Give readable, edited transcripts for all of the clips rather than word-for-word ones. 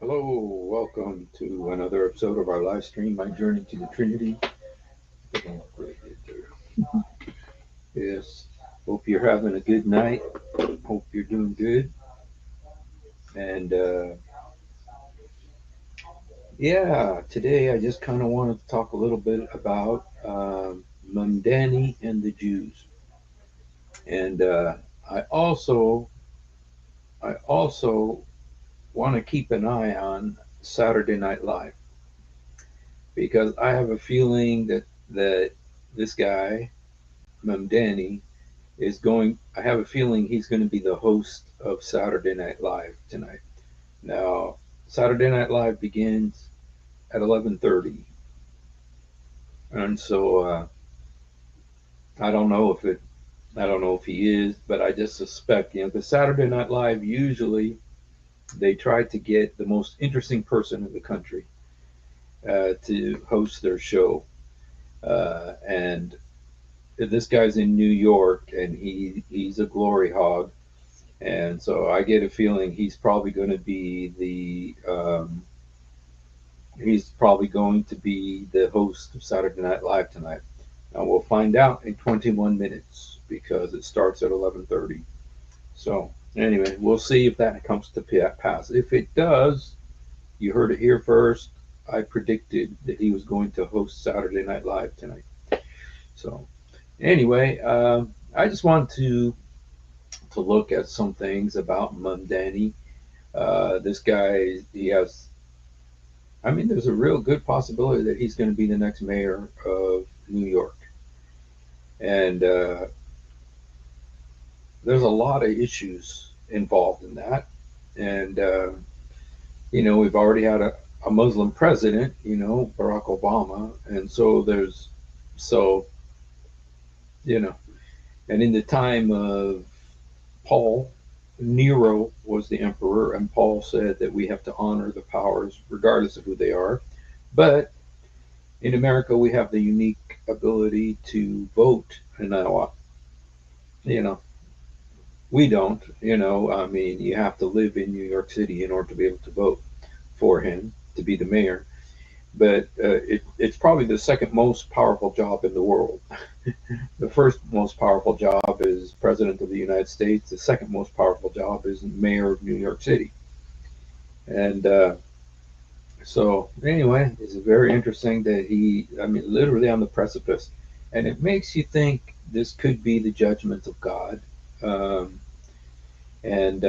Hello, welcome to another episode of our live stream, My Journey to the Trinity. Doesn't look really good there. Yes, hope you're having a good night. Hope you're doing good. And yeah, today I just kind of wanted to talk a little bit about Mamdani and the Jews. And I also, I also want to keep an eye on Saturday Night Live because I have a feeling that this guy Mamdani is going. I have a feeling he's going to be the host of Saturday Night Live tonight. Now, Saturday Night Live begins at 11:30, and so I don't know if it. I don't know if he is, but I just suspect. The Saturday Night Live usually they try to get the most interesting person in the country to host their show, and this guy's in New York, and he's a glory hog. And so I get a feeling he's probably going to be the host of Saturday Night Live tonight. Now we'll find out in 21 minutes because it starts at 11:30. So anyway, we'll see if that comes to pass. If it does, you heard it here first. I predicted that he was going to host Saturday Night Live tonight. So anyway, I just want to look at some things about Mundani. This guy, there's a real good possibility that he's going to be the next mayor of New York. And there's a lot of issues involved in that. And, we've already had a Muslim president, Barack Obama. And so, you know, and in the time of Paul, Nero was the emperor, and Paul said that we have to honor the powers regardless of who they are. But in America, we have the unique ability to vote, and you know, we don't. You have to live in New York City in order to be able to vote for him to be the mayor. But it's probably the second most powerful job in the world. The first most powerful job is president of the United States. The second most powerful job is mayor of New York City. And so anyway, it's very interesting that literally on the precipice, and it makes you think this could be the judgment of God. Um, and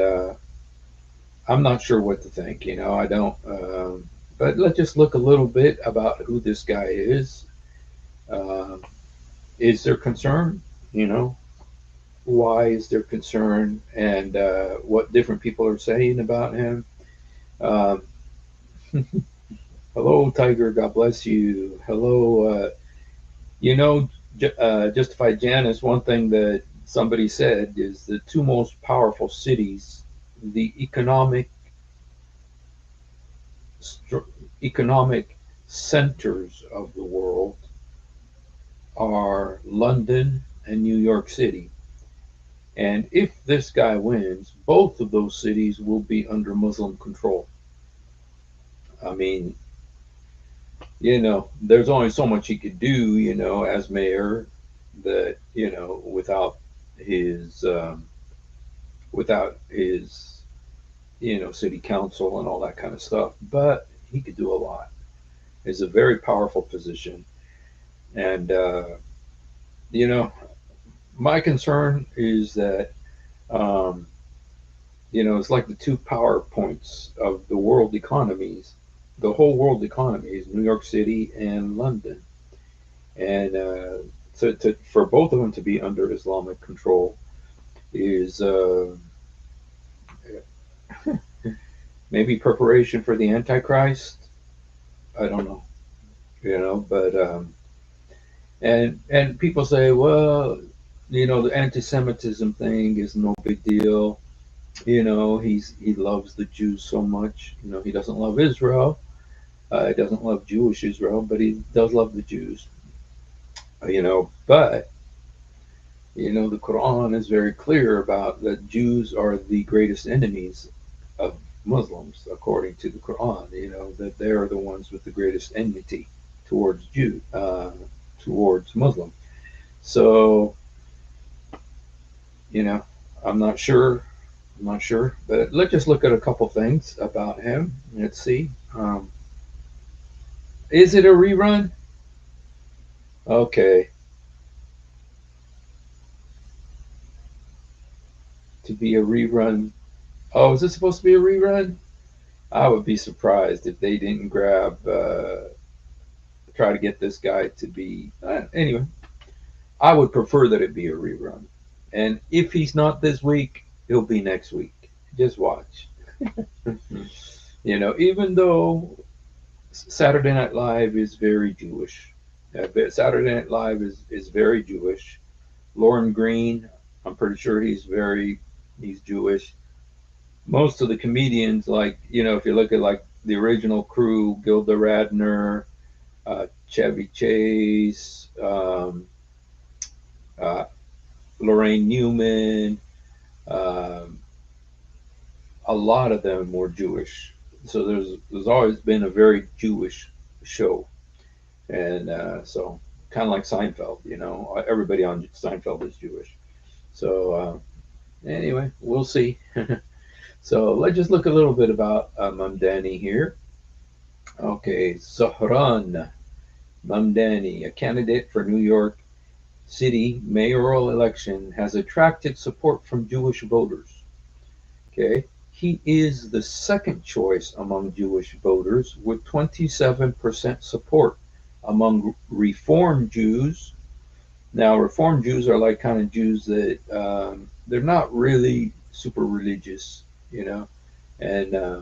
I'm not sure what to think. I don't. But let's just look a little bit about who this guy is. Um, is there concern? You know, why is there concern, and what different people are saying about him? Um, Hello, Tiger. God bless you. Hello. You know, Justified Janice, one thing that somebody said is the two most powerful cities, the economic centers of the world are London and New York City. And if this guy wins, both of those cities will be under Muslim control. I mean, there's only so much he could do, as mayor, that his um, without his city council and all that kind of stuff. But he could do a lot. It's a very powerful position, and you know, my concern is that um, it's like the two power points of the world economies. The whole world economy is New York City and London, and for both of them to be under Islamic control is maybe preparation for the Antichrist. I don't know, but and people say, well, the anti-Semitism thing is no big deal. He loves the Jews so much. He doesn't love Israel. He doesn't love Jewish Israel, but he does love the Jews. But the Quran is very clear about that Jews are the greatest enemies of Muslims, according to the Quran. That they are the ones with the greatest enmity towards towards Muslim. So, you know, I'm not sure. I'm not sure, but let's just look at a couple things about him. Let's see. Is it a rerun? Okay, to be a rerun. Oh, is this supposed to be a rerun? I would be surprised if they didn't try to get this guy to be. Anyway, I would prefer that it be a rerun. And if he's not this week, he'll be next week. Just watch. Even though Saturday Night Live is very Jewish. Saturday Night Live is very Jewish. Lauren Green, I'm pretty sure he's Jewish. Most of the comedians, like, if you look at like the original crew, Gilda Radner, Chevy Chase, uh, Lorraine Newman, um, a lot of them were Jewish. So there's always been a very Jewish show, and so kind of like Seinfeld, everybody on Seinfeld is Jewish. So anyway, we'll see. So let's just look a little bit about Mamdani here. Okay, Zohran Mamdani, a candidate for New York City mayoral election, has attracted support from Jewish voters. Okay, he is the second choice among Jewish voters with 27% support among Reform Jews. Now, Reform Jews are like kind of Jews that they're not really super religious, you know, and uh,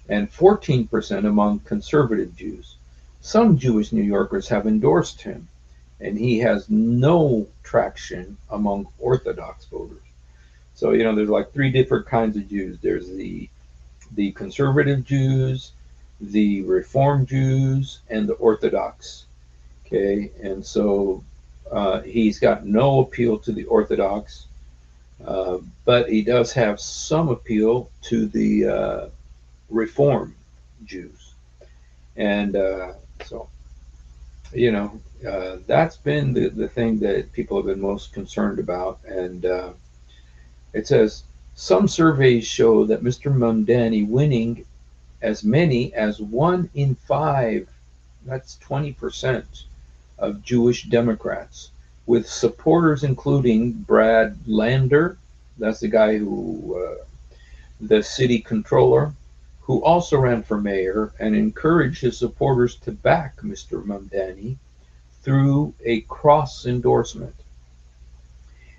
and 14% among conservative Jews. Some Jewish New Yorkers have endorsed him, and he has no traction among Orthodox voters. So, there's like three different kinds of Jews. There's the conservative Jews, the Reform Jews, and the Orthodox. Okay, and so he's got no appeal to the Orthodox, but he does have some appeal to the Reform Jews. And so, that's been the thing that people have been most concerned about. And it says some surveys show that Mr. Mamdani winning as many as 1 in 5, that's 20%, of Jewish Democrats, with supporters including Brad Lander, that's the guy the city controller, who also ran for mayor and encouraged his supporters to back Mr. Mamdani through a cross endorsement.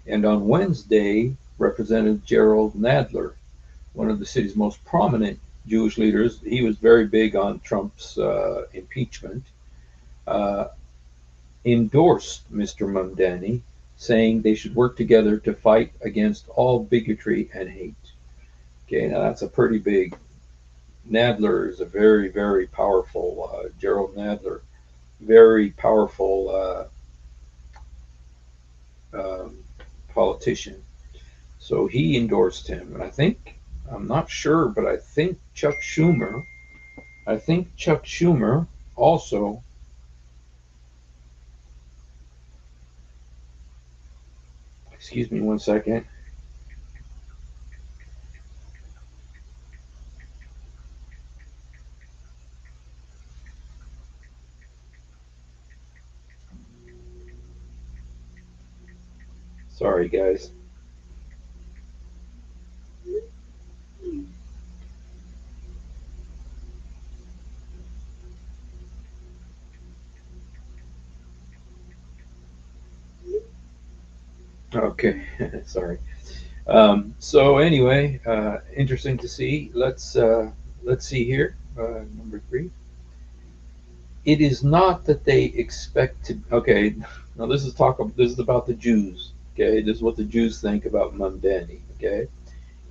And on Wednesday, Representative Gerald Nadler, one of the city's most prominent Jewish leaders, he was very big on Trump's impeachment, uh, endorsed Mr. Mamdani, saying they should work together to fight against all bigotry and hate. Okay, now that's a pretty big. Nadler is a very, very powerful, Gerald Nadler, very powerful um, politician. So he endorsed him. And I'm not sure, but I think Chuck Schumer also, excuse me 1 second. Sorry, guys. Okay, sorry. So anyway, interesting to see. Let's see here. Number 3. It is not that they expect to. Okay, now this is talk. This is about the Jews. Okay, this is what the Jews think about Mamdani. Okay,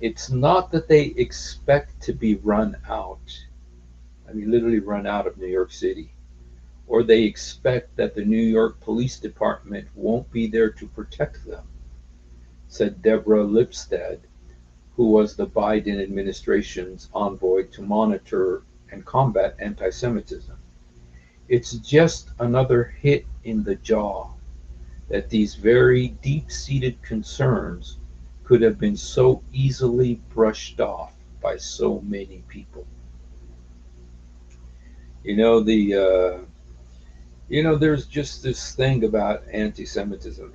it's not that they expect to be run out. I mean, literally run out of New York City, or they expect that the New York Police Department won't be there to protect them," said Deborah Lipstadt, who was the Biden administration's envoy to monitor and combat anti Semitism. It's just another hit in the jaw that these very deep seated concerns could have been so easily brushed off by so many people. You know, there's just this thing about anti Semitism,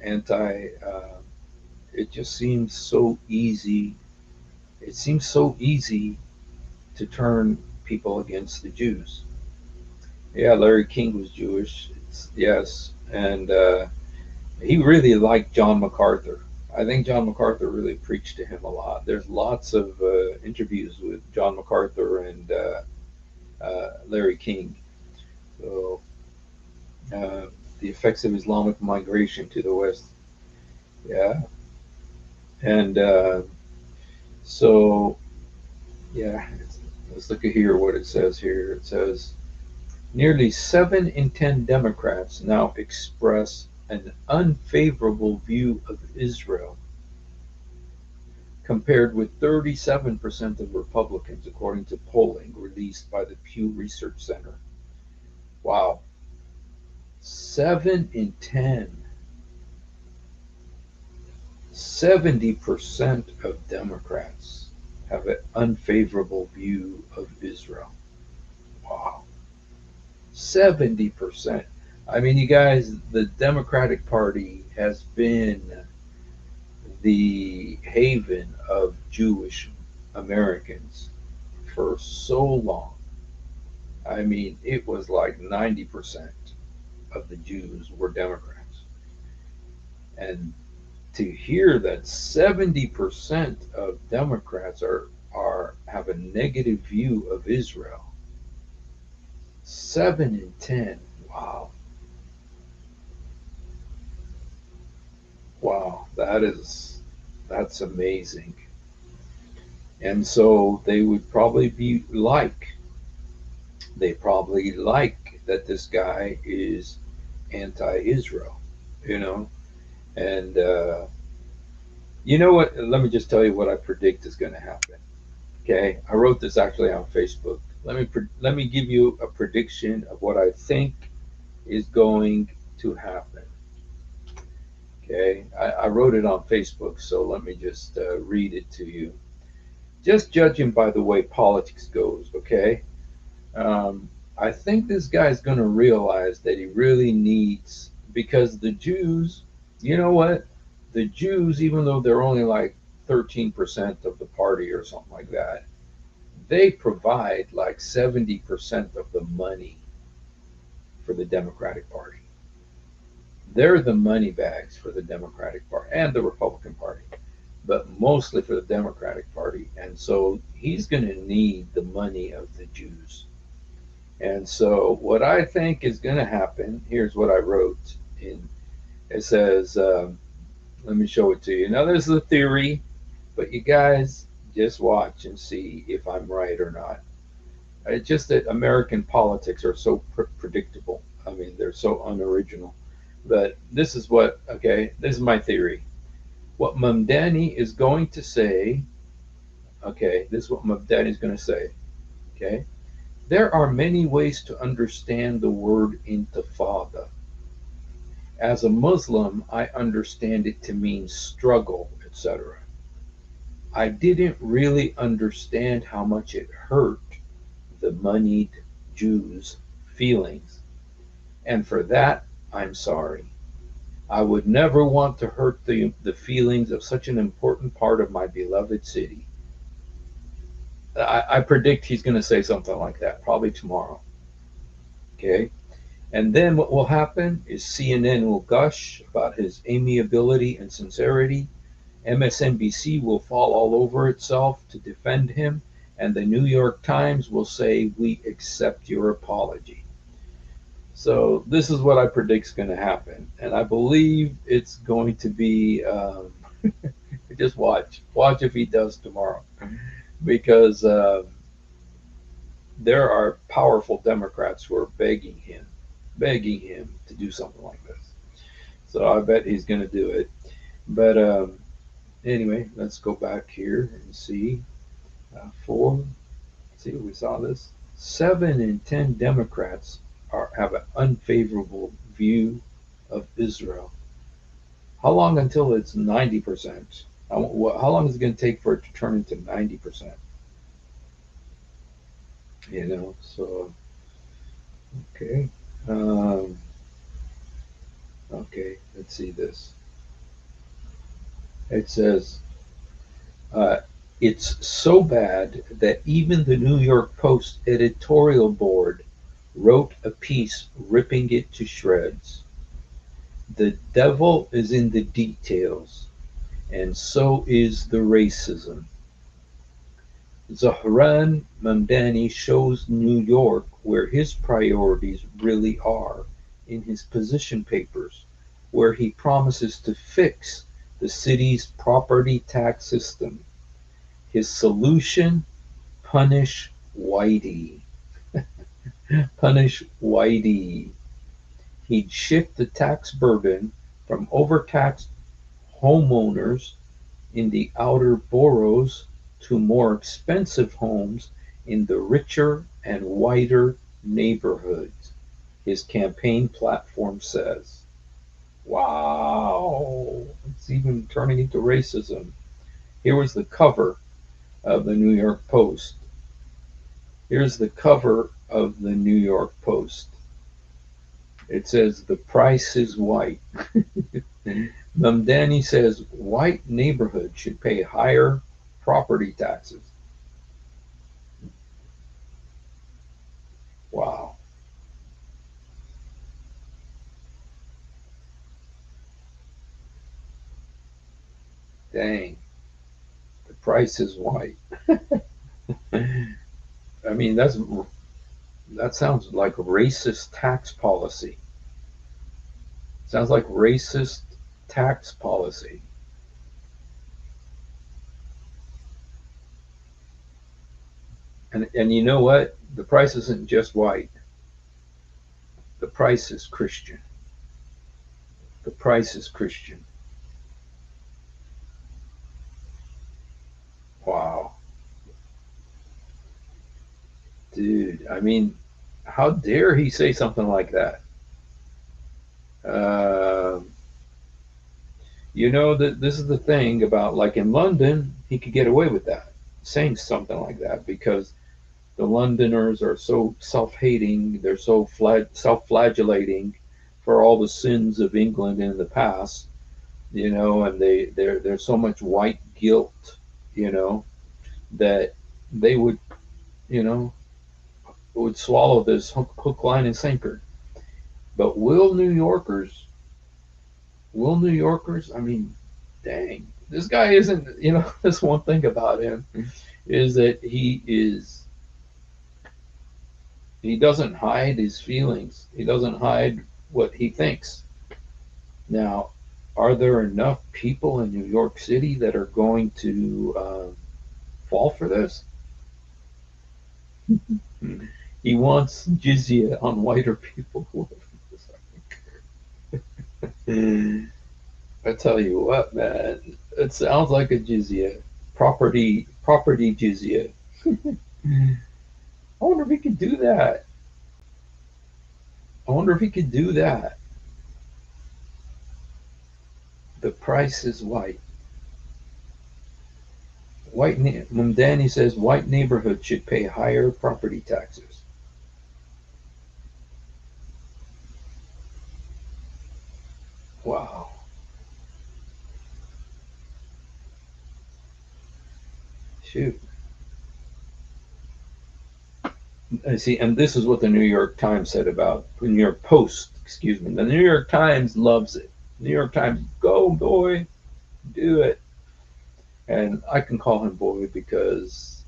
it just seems so easy. It seems so easy to turn people against the Jews. Yeah, Larry King was Jewish, yes, and he really liked John MacArthur. I think John MacArthur really preached to him a lot. There's lots of interviews with John MacArthur and Larry King. So uh, the effects of Islamic migration to the West. Yeah, and so yeah, let's look at here what it says here. It says nearly 7 in 10 Democrats now express an unfavorable view of Israel, compared with 37% of Republicans, according to polling released by the Pew Research Center. Wow. 7 in 10. 70% of Democrats have an unfavorable view of Israel. Wow. 70%. I mean, you guys, the Democratic Party has been the haven of Jewish Americans for so long. I mean, it was like 90% of the Jews were Democrats. And to hear that 70% of Democrats are have a negative view of Israel, 7 in 10. Wow. Wow, that's amazing. And so they probably like that this guy is anti-Israel, you know. And you know what? Let me just tell you what I predict is going to happen. Okay, I wrote this actually on Facebook. Let me give you a prediction of what I think is going to happen. Okay, I wrote it on Facebook, so let me just read it to you. Just judging by the way politics goes, okay? I think this guy's going to realize that he really needs, because the Jews, you know what? The Jews, even though they're only like 13% of the party or something like that, they provide like 70% of the money for the Democratic Party. They're the money bags for the Democratic Party and the Republican Party, but mostly for the Democratic Party. And so he's going to need the money of the Jews. And so what I think is going to happen, here's what I wrote in. It says, let me show it to you. Now, there's the theory, but you guys just watch and see if I'm right or not. It's just that American politics are so predictable. I mean, they're so unoriginal. But this is my theory. What Mamdani is going to say, okay, this is what Mamdani is going to say, okay? There are many ways to understand the word intifada. As a Muslim, I understand it to mean struggle, etc. I didn't really understand how much it hurt the moneyed Jews' feelings, and for that, I'm sorry. I would never want to hurt the feelings of such an important part of my beloved city. I predict he's going to say something like that, probably tomorrow. Okay? And then what will happen is CNN will gush about his amiability and sincerity. MSNBC will fall all over itself to defend him. And the New York Times will say, "We accept your apology." So this is what I predict is going to happen. And I believe it's going to be, just watch if he does tomorrow. Because there are powerful Democrats who are begging him to do something like this. So I bet he's going to do it. But Anyway, let's go back here and see. Four. See, we saw this. 7 in 10 Democrats have an unfavorable view of Israel. How long until it's 90%? How long is it going to take for it to turn into 90%? So, okay. Um, okay, let's see this. It says, uh, it's so bad that even the New York Post editorial board wrote a piece ripping it to shreds. The devil is in the details, and so is the racism. Zohran Mamdani shows New York where his priorities really are in his position papers, where he promises to fix the city's property tax system. His solution: punish Whitey. Punish Whitey. He'd shift the tax burden from overtaxed homeowners in the outer boroughs to more expensive homes in the richer and whiter neighborhoods, his campaign platform says. Wow, it's even turning into racism. Here was the cover of the New York Post. Here's the cover of the New York Post. It says, "The price is white." Mamdani says white neighborhoods should pay higher property taxes. Wow. Dang. The price is white. I mean, that sounds like racist tax policy. Sounds like racist tax policy. And you know what? The price isn't just white. The price is Christian. The price is Christian. Wow. Dude, I mean, how dare he say something like that? Um, that this is the thing about, like, in London, he could get away with that, saying something like that, because the Londoners are so self-hating, they're so self-flagellating for all the sins of England in the past, and there's so much white guilt, you know, that they you know, would swallow this hook, line, and sinker. But will New Yorkers? I mean, dang, this guy isn't. This one thing about him is that he doesn't hide his feelings. He doesn't hide what he thinks. Now, are there enough people in New York City that are going to fall for this? He wants jizya on whiter people. I tell you what, man, it sounds like a jizya, property jizya. I wonder if he could do that. I wonder if he could do that. The price is white. Mumdani says white neighborhoods should pay higher property taxes. Wow. Shoot. I see, and this is what the New York Times said about the New York Post, excuse me. The New York Times loves it. New York Times, go boy, do it. And I can call him boy because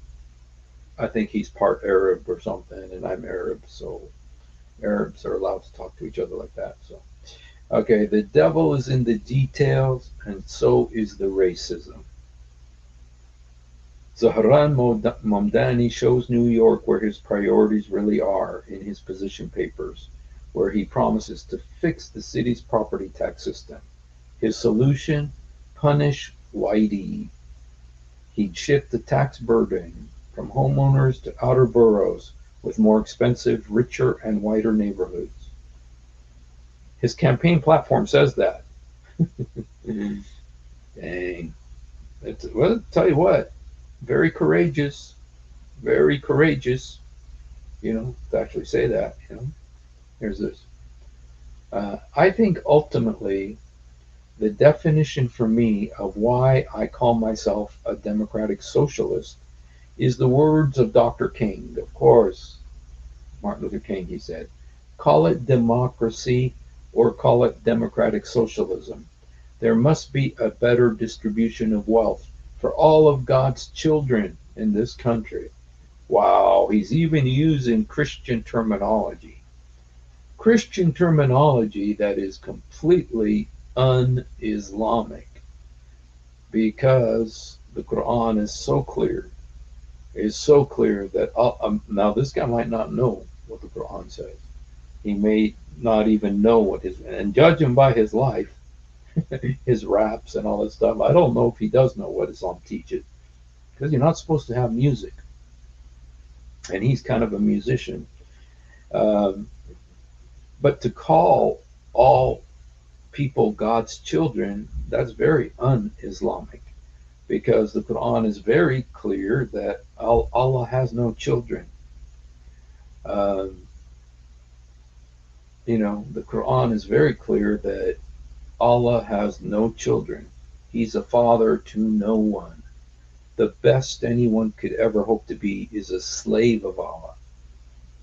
I think he's part Arab or something, and I'm Arab, so Arabs are allowed to talk to each other like that. So, okay, the devil is in the details, and so is the racism. Zahran Mamdani shows New York where his priorities really are in his position papers, where he promises to fix the city's property tax system. His solution: punish Whitey. He'd shift the tax burden from homeowners to outer boroughs with more expensive, richer, and whiter neighborhoods. His campaign platform says that. Dang. Well, I'll tell you what, very courageous, very courageous, to actually say that. Here's this. I think ultimately the definition for me of why I call myself a democratic socialist is the words of Dr. King. Of course, Martin Luther King, he said, call it democracy or call it democratic socialism. There must be a better distribution of wealth for all of God's children in this country. Wow, he's even using Christian terminology. Christian terminology that is completely un-Islamic because the Quran is so clear. Is so clear that now this guy might not know what the Quran says. He may not even know what and judge him by his life, his raps and all that stuff. I don't know if he does know what Islam teaches because you're not supposed to have music, and he's kind of a musician. Um, but to call all people God's children, that's very un-Islamic because the Quran is very clear that Allah has no children. Um, the Quran is very clear that Allah has no children. He's a father to no one. The best anyone could ever hope to be is a slave of Allah,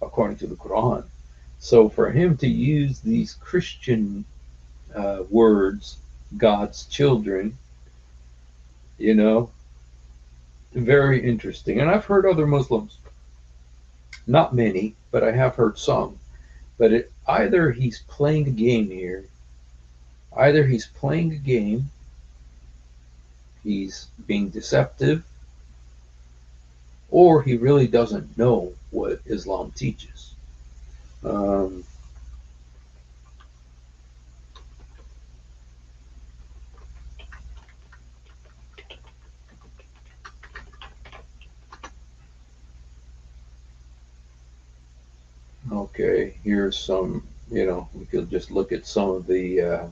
according to the Quran. So for him to use these Christian words, God's children, you know, very interesting. And I've heard other Muslims, not many, but I have heard some. But either he's playing a game here, either he's playing a game, he's being deceptive, or he really doesn't know what Islam teaches. Um, okay, here's some, we could just look at some of the.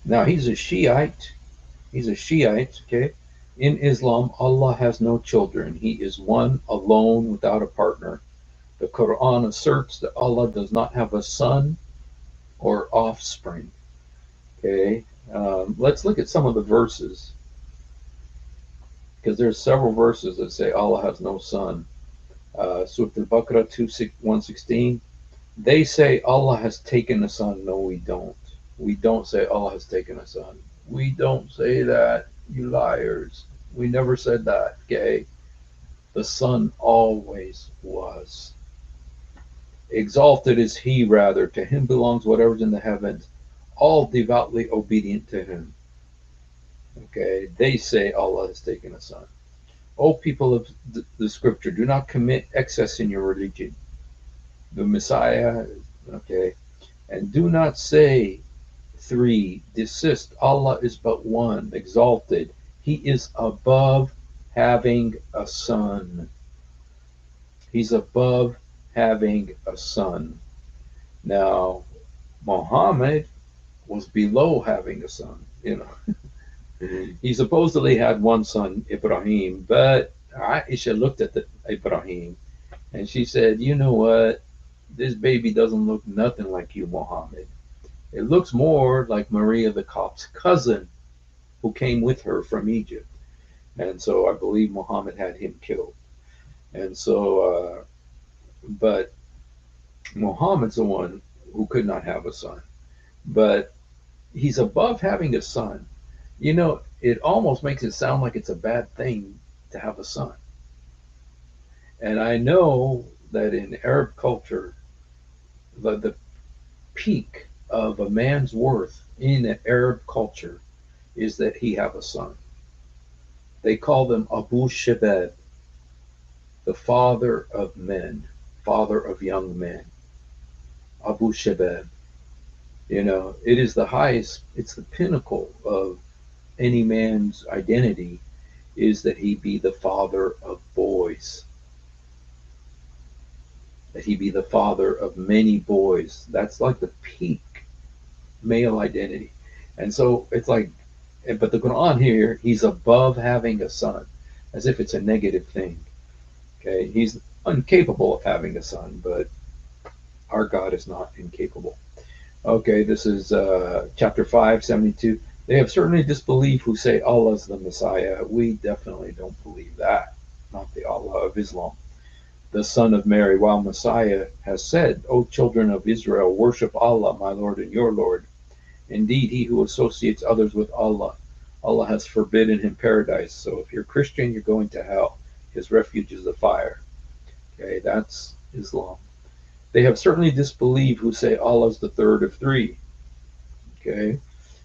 Now, he's a Shiite. He's a Shiite, okay? In Islam, Allah has no children. He is one alone without a partner. The Quran asserts that Allah does not have a son or offspring. Okay, let's look at some of the verses because there's several verses that say Allah has no son. Surah Al-Baqarah 116. They say Allah has taken a son. No, we don't. We don't say Allah has taken a son. We don't say that, you liars. We never said that. Okay, the son always was. Exalted is he, rather. To him belongs whatever's in the heavens. All devoutly obedient to him. Okay, they say Allah has taken a son. O people of the scripture, do not commit excess in your religion. The Messiah, okay, and do not say three, desist. Allah is but one, exalted. He is above having a son. He's above having a son. Now, Muhammad was below having a son. He supposedly had one son, Ibrahim, but Aisha looked at the Ibrahim and she said, you know what? This baby doesn't look nothing like you, Muhammad. It looks more like Maria the Copt's cousin who came with her from Egypt. And so I believe Muhammad had him killed. And so, but Muhammad's the one who could not have a son. But he's above having a son. It almost makes it sound like it's a bad thing to have a son. And I know that in Arab culture, the peak of a man's worth in an Arab culture is that he have a son. They call them Abu Shabab, the father of men, father of young men. Abu Shabab. It is the highest, it's the pinnacle of any man's identity is that he be the father of boys, that he be the father of many boys. That's like the peak male identity. And so it's like, but the Quran here, he's above having a son, as if it's a negative thing. Okay, he's incapable of having a son, but our God is not incapable. Okay, this is chapter 572. They have certainly disbelieved who say Allah is the Messiah. We definitely don't believe that, not the Allah of Islam, the son of Mary, while Messiah has said, O children of Israel, worship Allah, my Lord and your Lord. Indeed, he who associates others with Allah, Allah has forbidden him paradise. So if you're Christian, you're going to hell. His refuge is the fire. Okay, that's Islam. They have certainly disbelieved who say Allah is the third of three. Okay,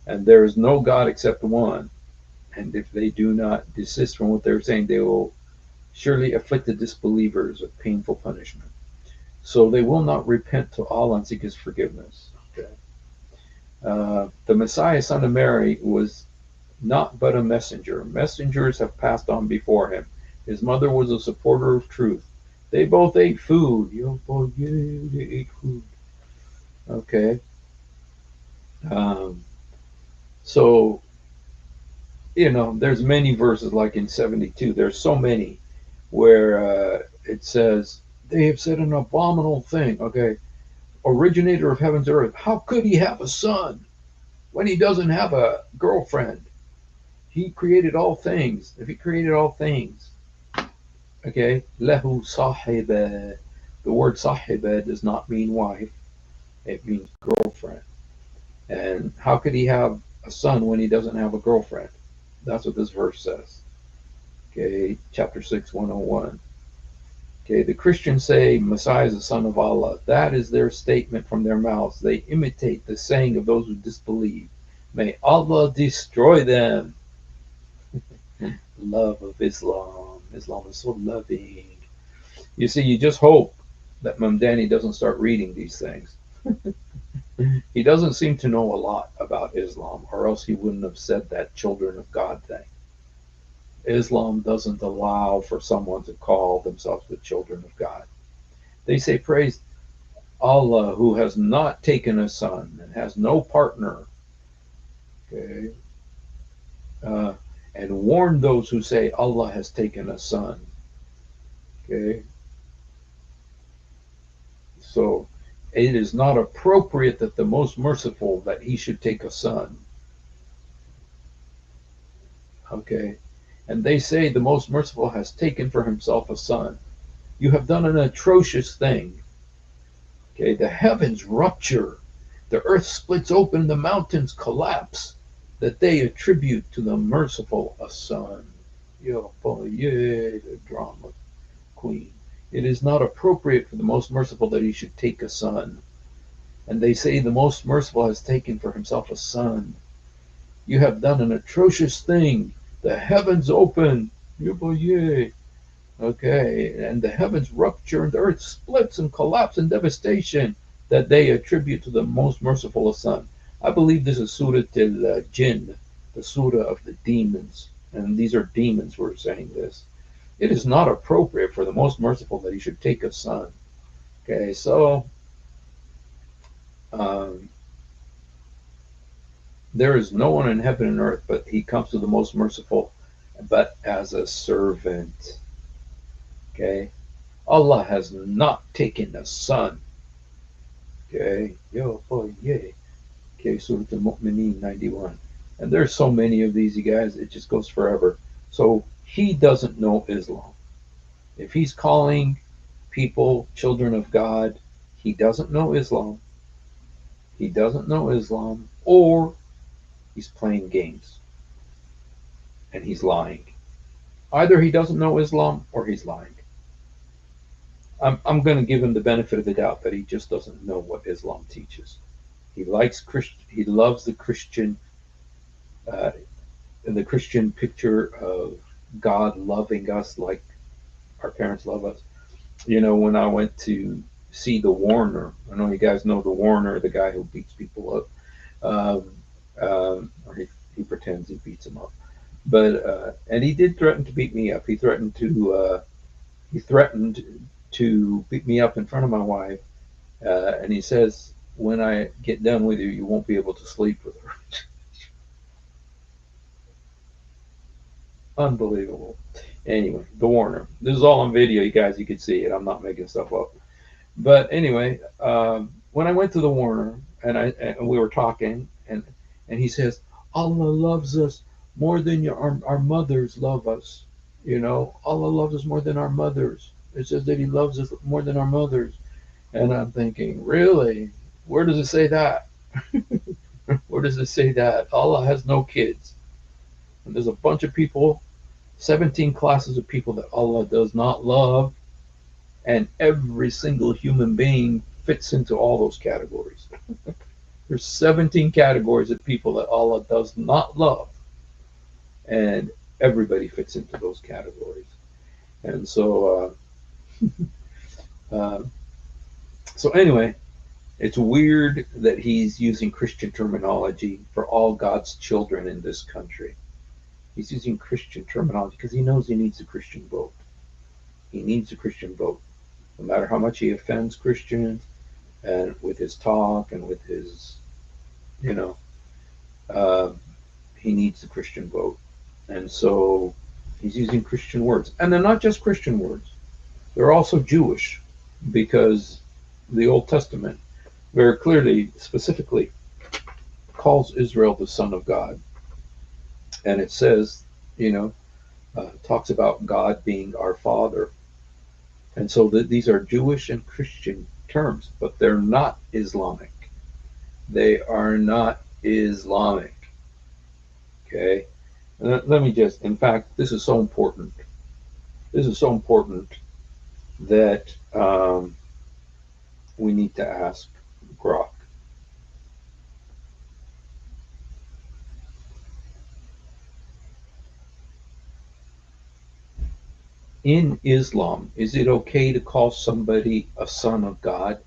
and there is no God except one. And if they do not desist from what they're saying, they will surely afflict the disbelievers with painful punishment. So they will not repent to Allah and seek His forgiveness. Okay. The Messiah, son of Mary, was not but a messenger. Messengers have passed on before him. His mother was a supporter of truth. They both ate food. They ate food. Okay. Um, so, there's many verses like in 72. There's so many where it says, they have said an abominable thing. Okay. Originator of heaven's earth. How could he have a son when he doesn't have a girlfriend? He created all things. If he created all things, okay, lehu sahiba. The word sahiba does not mean wife, it means girlfriend. And how could he have a son when he doesn't have a girlfriend? That's what this verse says. Okay, chapter 6, 101. Okay, the Christians say Messiah is the son of Allah. That is their statement from their mouths. They imitate the saying of those who disbelieve. May Allah destroy them. Love of Islam. Islam is so loving. You see, you just hope that Mamdani doesn't start reading these things. He doesn't seem to know a lot about Islam, or else he wouldn't have said that children of God thing. Islam doesn't allow for someone to call themselves the children of God. They say, praise Allah who has not taken a son and has no partner. Okay. And warn those who say Allah has taken a son. Okay. So it is not appropriate that the most merciful that he should take a son. Okay. And they say the most merciful has taken for himself a son. You have done an atrocious thing. Okay. The heavens rupture, the earth splits open, the mountains collapse, that they attribute to the merciful a son. Yo, boy, yeah, the drama queen. It is not appropriate for the most merciful that he should take a son. And they say the most merciful has taken for himself a son. You have done an atrocious thing. The heavens open. Okay. And the heavens rupture and the earth splits and collapse in devastation that they attribute to the most merciful a son. I believe this is Surah Al-Jinn, the Surah of the demons. And these are demons who are saying this. It is not appropriate for the most merciful that he should take a son. Okay, so there is no one in heaven and earth, but he comes to the most merciful, but as a servant. Okay, Allah has not taken a son. Okay, okay, Surah Al-Mu'mineen 91. And there's so many of these, you guys, it just goes forever. So he doesn't know Islam. If he's calling people children of God, he doesn't know Islam. He doesn't know Islam, or he's playing games and he's lying. Either he doesn't know Islam or he's lying. I'm going to give him the benefit of the doubt that he just doesn't know what Islam teaches. He likes He loves the Christian, the Christian picture of God loving us like our parents love us. When I went to see the Warner, I know you guys know the Warner, the guy who beats people up. He pretends he beats him up, but and he did threaten to beat me up. He threatened to beat me up in front of my wife, and he says, "When I get done with you, you won't be able to sleep with her." Unbelievable. Anyway, the Warner. This is all on video, you guys. You can see it. I'm not making stuff up. But anyway, when I went to the Warner and we were talking, and he says, Allah loves us more than our mothers love us. Allah loves us more than our mothers. It says that He loves us more than our mothers. And I'm thinking, really? Where does it say that? Where does it say that? Allah has no kids. And there's a bunch of people, 17 classes of people that Allah does not love, and every single human being fits into all those categories. There's 17 categories of people that Allah does not love, and everybody fits into those categories. And uh, so anyway, it's weird that he's using Christian terminology for all God's children in this country. He's using Christian terminology because he knows he needs a Christian vote. He needs a Christian vote. No matter how much he offends Christians, and with his talk and with his, you know, uh, he needs the Christian vote. And so he's using Christian words. And they're not just Christian words, they're also Jewish, because the Old Testament very clearly, specifically, calls Israel the son of God. And it says, talks about God being our father. And so these are Jewish and Christian terms, but they're not Islamic. They are not Islamic. Okay? Let me just, in fact, this is so important. This is so important that we need to ask Grok. In Islam, is it okay to call somebody a son of God?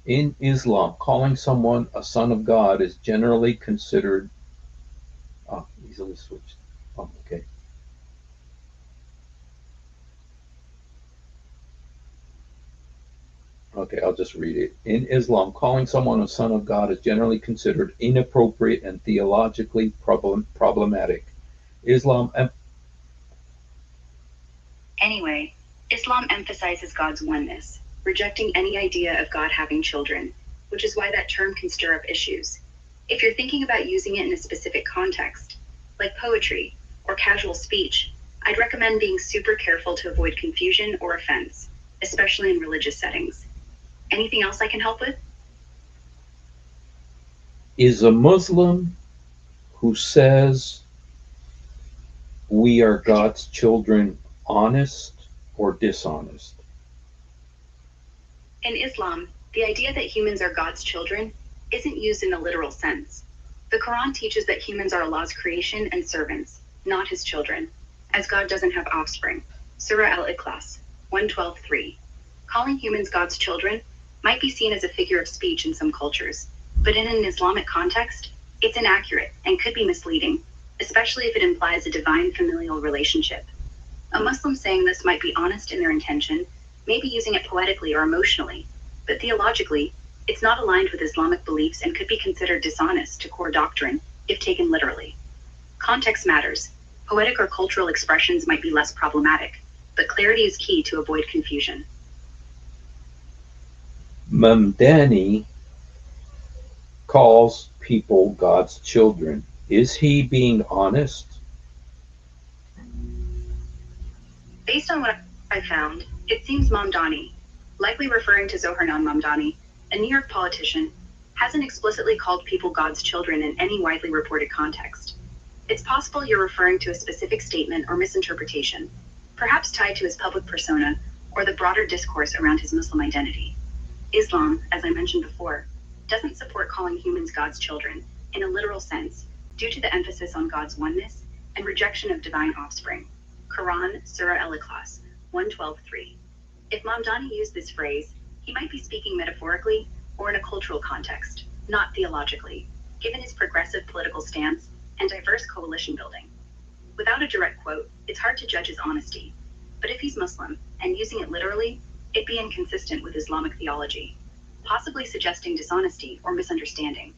In Islam, calling someone a son of God is generally considered. Easily switched. Okay. Okay, I'll just read it. In Islam, calling someone a son of God is generally considered inappropriate and theologically problematic. Islam. Anyway, Islam emphasizes God's oneness, rejecting any idea of God having children, which is why that term can stir up issues. If you're thinking about using it in a specific context, like poetry or casual speech, I'd recommend being super careful to avoid confusion or offense, especially in religious settings. Anything else I can help with? Is a Muslim who says we are God's children honest or dishonest? In Islam, the idea that humans are God's children isn't used in a literal sense. The Quran teaches that humans are Allah's creation and servants, not His children, as God doesn't have offspring. Surah Al-Ikhlas, 112:3. Calling humans God's children might be seen as a figure of speech in some cultures, but in an Islamic context, it's inaccurate and could be misleading, especially if it implies a divine familial relationship. A Muslim saying this might be honest in their intention, maybe using it poetically or emotionally, but theologically, it's not aligned with Islamic beliefs and could be considered dishonest to core doctrine if taken literally. Context matters. Poetic or cultural expressions might be less problematic, but clarity is key to avoid confusion. Mamdani calls people God's children. Is he being honest? Based on what I found, it seems Mamdani, likely referring to Zoharnan Mamdani, a New York politician, hasn't explicitly called people God's children in any widely reported context. It's possible you're referring to a specific statement or misinterpretation, perhaps tied to his public persona or the broader discourse around his Muslim identity. Islam, as I mentioned before, doesn't support calling humans God's children in a literal sense, due to the emphasis on God's oneness and rejection of divine offspring. Quran, Surah Al-Ikhlas, 112:3. If Mamdani used this phrase, he might be speaking metaphorically or in a cultural context, not theologically, given his progressive political stance and diverse coalition building. Without a direct quote, it's hard to judge his honesty. But if he's Muslim and using it literally, it'd be inconsistent with Islamic theology, possibly suggesting dishonesty or misunderstanding.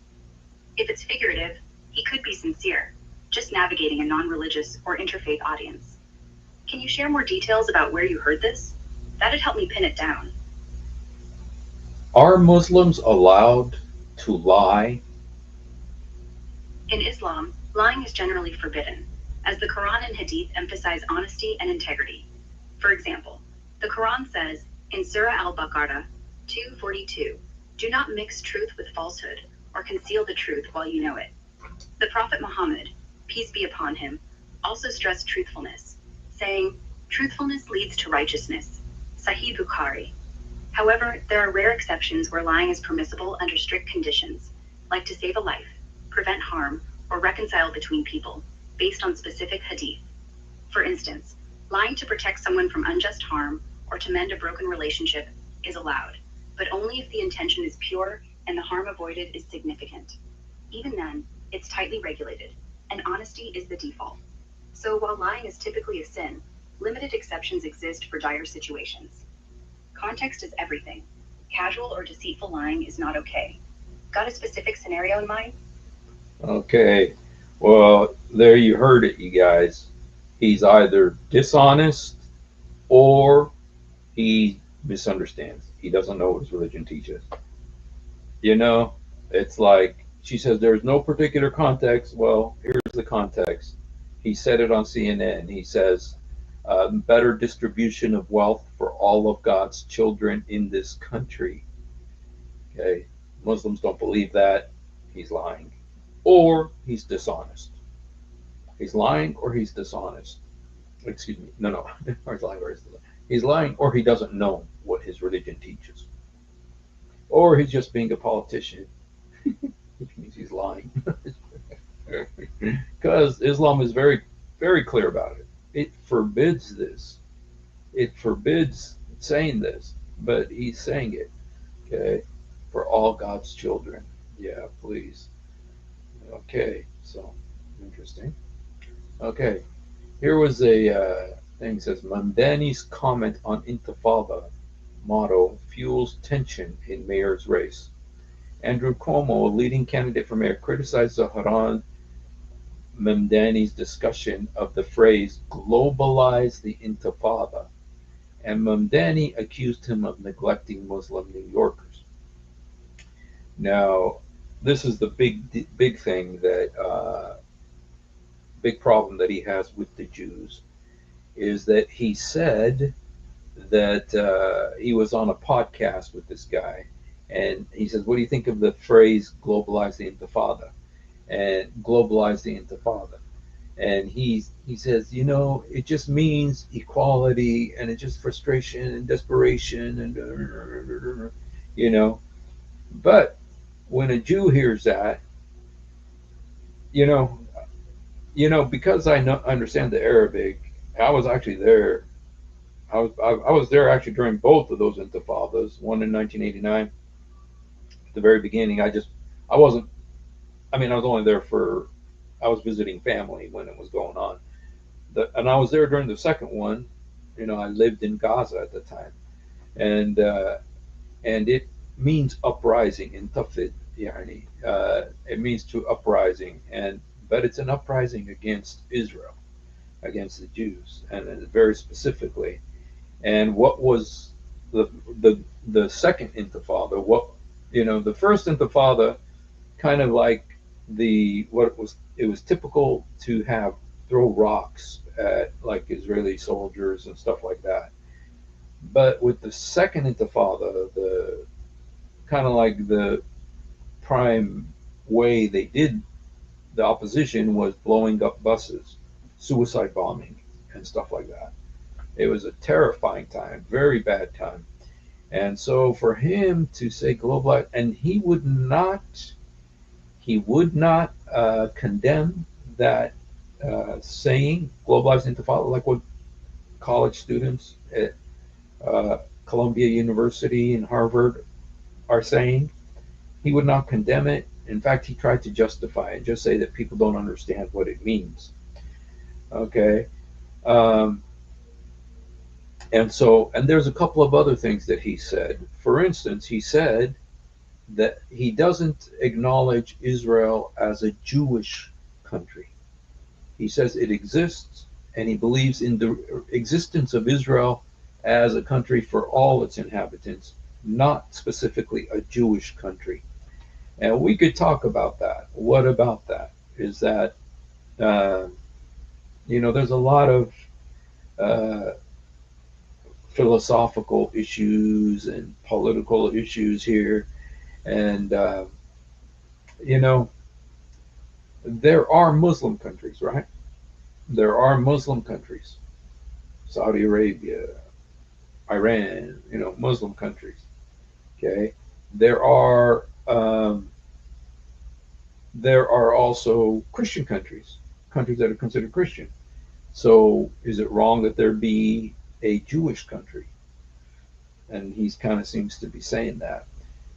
If it's figurative, he could be sincere, just navigating a non-religious or interfaith audience. Can you share more details about where you heard this? That'd help me pin it down. Are Muslims allowed to lie? In Islam, lying is generally forbidden, as the Quran and Hadith emphasize honesty and integrity. For example, the Quran says in Surah Al-Baqarah 2:42, "Do not mix truth with falsehood, or conceal the truth while you know it." The Prophet Muhammad, peace be upon him, also stressed truthfulness, saying, "Truthfulness leads to righteousness." Sahih Bukhari. However, there are rare exceptions where lying is permissible under strict conditions, like to save a life, prevent harm, or reconcile between people, based on specific hadith. For instance, lying to protect someone from unjust harm or to mend a broken relationship is allowed, but only if the intention is pure and the harm avoided is significant. Even then, it's tightly regulated, and honesty is the default. So while lying is typically a sin, limited exceptions exist for dire situations. Context is everything. Casual or deceitful lying is not okay. Got a specific scenario in mind? Okay, well, there you heard it, you guys. He's either dishonest or he misunderstands. He doesn't know what his religion teaches. You know, it's like she says there's no particular context. Well, here's the context. He said it on CNN. He says, better distribution of wealth for all of God's children in this country. Okay, Muslims don't believe that. He's lying. Or he's dishonest. He's lying or he's dishonest. Excuse me. No, no. He's lying or he doesn't know what his religion teaches. Or he's just being a politician, which means he's lying. Because Islam is very, very clear about it. It forbids this. It forbids saying this, but he's saying it. Okay, for all God's children. Yeah, please. Okay, so interesting. Okay, here was a thing that says Mamdani's comment on Intifada motto fuels tension in mayor's race. Andrew Cuomo, a leading candidate for mayor, criticized Zahran Mamdani's discussion of the phrase globalize the Intifada, and Mamdani accused him of neglecting Muslim New Yorkers. Now, this is the big thing that big problem that he has with the Jews is that he said that he was on a podcast with this guy, and he says, "What do you think of the phrase globalize the Intifada?" And globalize the Intifada. And he says, it just means equality, and it's just frustration and desperation, and you know. But when a Jew hears that, you know, because I know understand the Arabic, I was actually there. I was there actually during both of those intifadas, one in 1989 at the very beginning. I wasn't. I mean, I was only there for. I was visiting family when it was going on. And I was there during the second one. I lived in Gaza at the time, and it means uprising in Tafid. Yani, it means to uprising, but it's an uprising against Israel, against the Jews, and very specifically. And what was the the second Intifada? The first Intifada, kind of like it was typical to have throw rocks at like Israeli soldiers and stuff like that. But with the second Intifada, the kind of like the prime way they did the opposition was blowing up buses, suicide bombing, and stuff like that. It was a terrifying time, very bad time. And so for him to say globalize, and he would not He would not condemn that saying, globalized intifada, like what college students at uh, Columbia University and Harvard are saying. He would not condemn it. In fact, he tried to justify it, just say that people don't understand what it means. Okay. Um, and there's a couple of other things that he said. For instance, he said that he doesn't acknowledge Israel as a Jewish country. He says it exists, and he believes in the existence of Israel as a country for all its inhabitants, not specifically a Jewish country. And we could talk about that. What about that? Is that, uh, there's a lot of uh, philosophical issues and political issues here. And, you know, there are Muslim countries, right? There are Muslim countries, Saudi Arabia, Iran, Muslim countries. Okay. There are, there are also Christian countries, countries that are considered Christian. So is it wrong that there be a Jewish country? And he kind of seems to be saying that.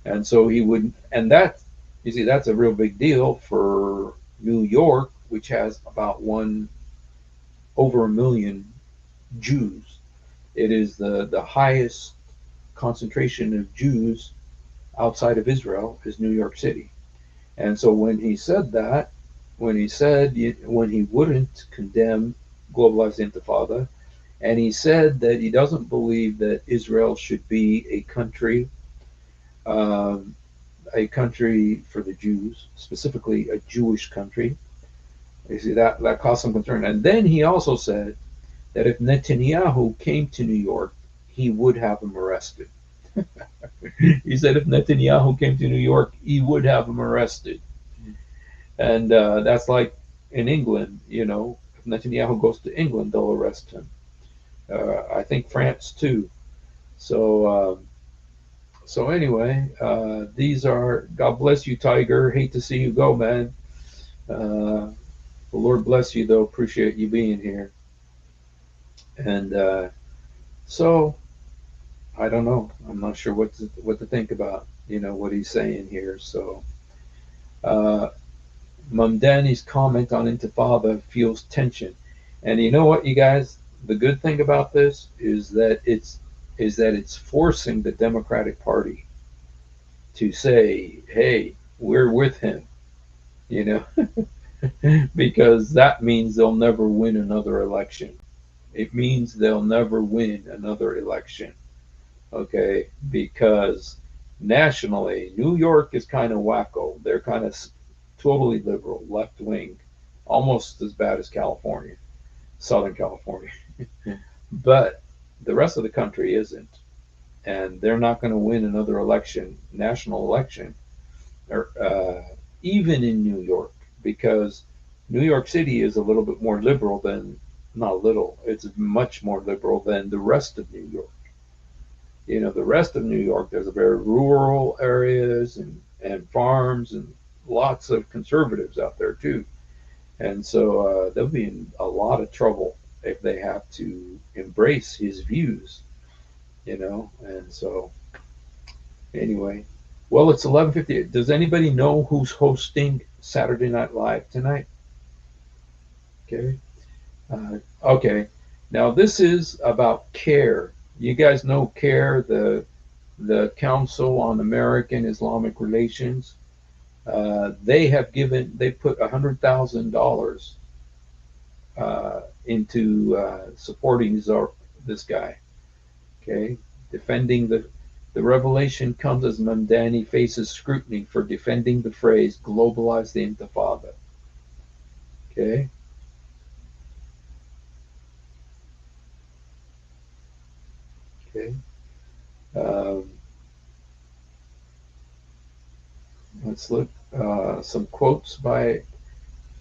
And so he would, and that, you see, that's a real big deal for New York, which has about over a million Jews. It is the highest concentration of Jews outside of Israel is New York City. And so when he said that, when he wouldn't condemn globalized intifada, and he said that he doesn't believe that Israel should be um, a country for the Jews, specifically a Jewish country. You see, that caused some concern. And then he also said that if Netanyahu came to New York, he would have him arrested. He said if Netanyahu came to New York, he would have him arrested. And that's like in England, if Netanyahu goes to England, they'll arrest him. I think France too. So, so anyway, these are. God bless you, Tiger. Hate to see you go, man. The Lord bless you, though. Appreciate you being here. And so I don't know. I'm not sure what to think about. What he's saying here. So uh, Mamdani's comment on Intifada feels tension, and you know what, you guys? The good thing about this is that it's forcing the Democratic Party to say, "Hey, we're with him," you because that means they'll never win another election. It means they'll never win another election. Okay, because nationally, New York is kind of wacko. They're kind of totally liberal, left wing, almost as bad as California, Southern California. But the rest of the country isn't. And they're not going to win another election, national election, or even in New York, because New York City is a little bit more liberal than, not little, it's much more liberal than the rest of New York. The rest of New York, there's a very rural areas and farms and lots of conservatives out there too. And so they'll be in a lot of trouble if they have to embrace his views. And so anyway, well, it's 11:50. Does anybody know who's hosting Saturday Night Live tonight? Okay. Okay. Now this is about CARE. You guys know CARE, the Council on American Islamic Relations. They put $100,000 into supporting this guy. Okay, defending the revelation comes as Mamdani faces scrutiny for defending the phrase "globalize the Intifada." Okay, okay. Um, let's look some quotes by.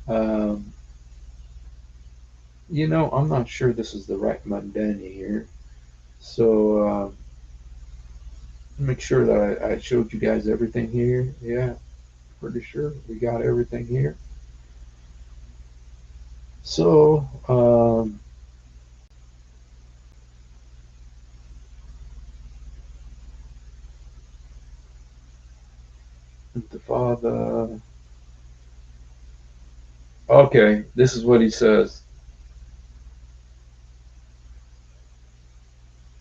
Um, I'm not sure this is the right Mamdani here, so make sure that I showed you guys everything here. Yeah. pretty sure we got everything here. So, the father. Okay, this is what he says.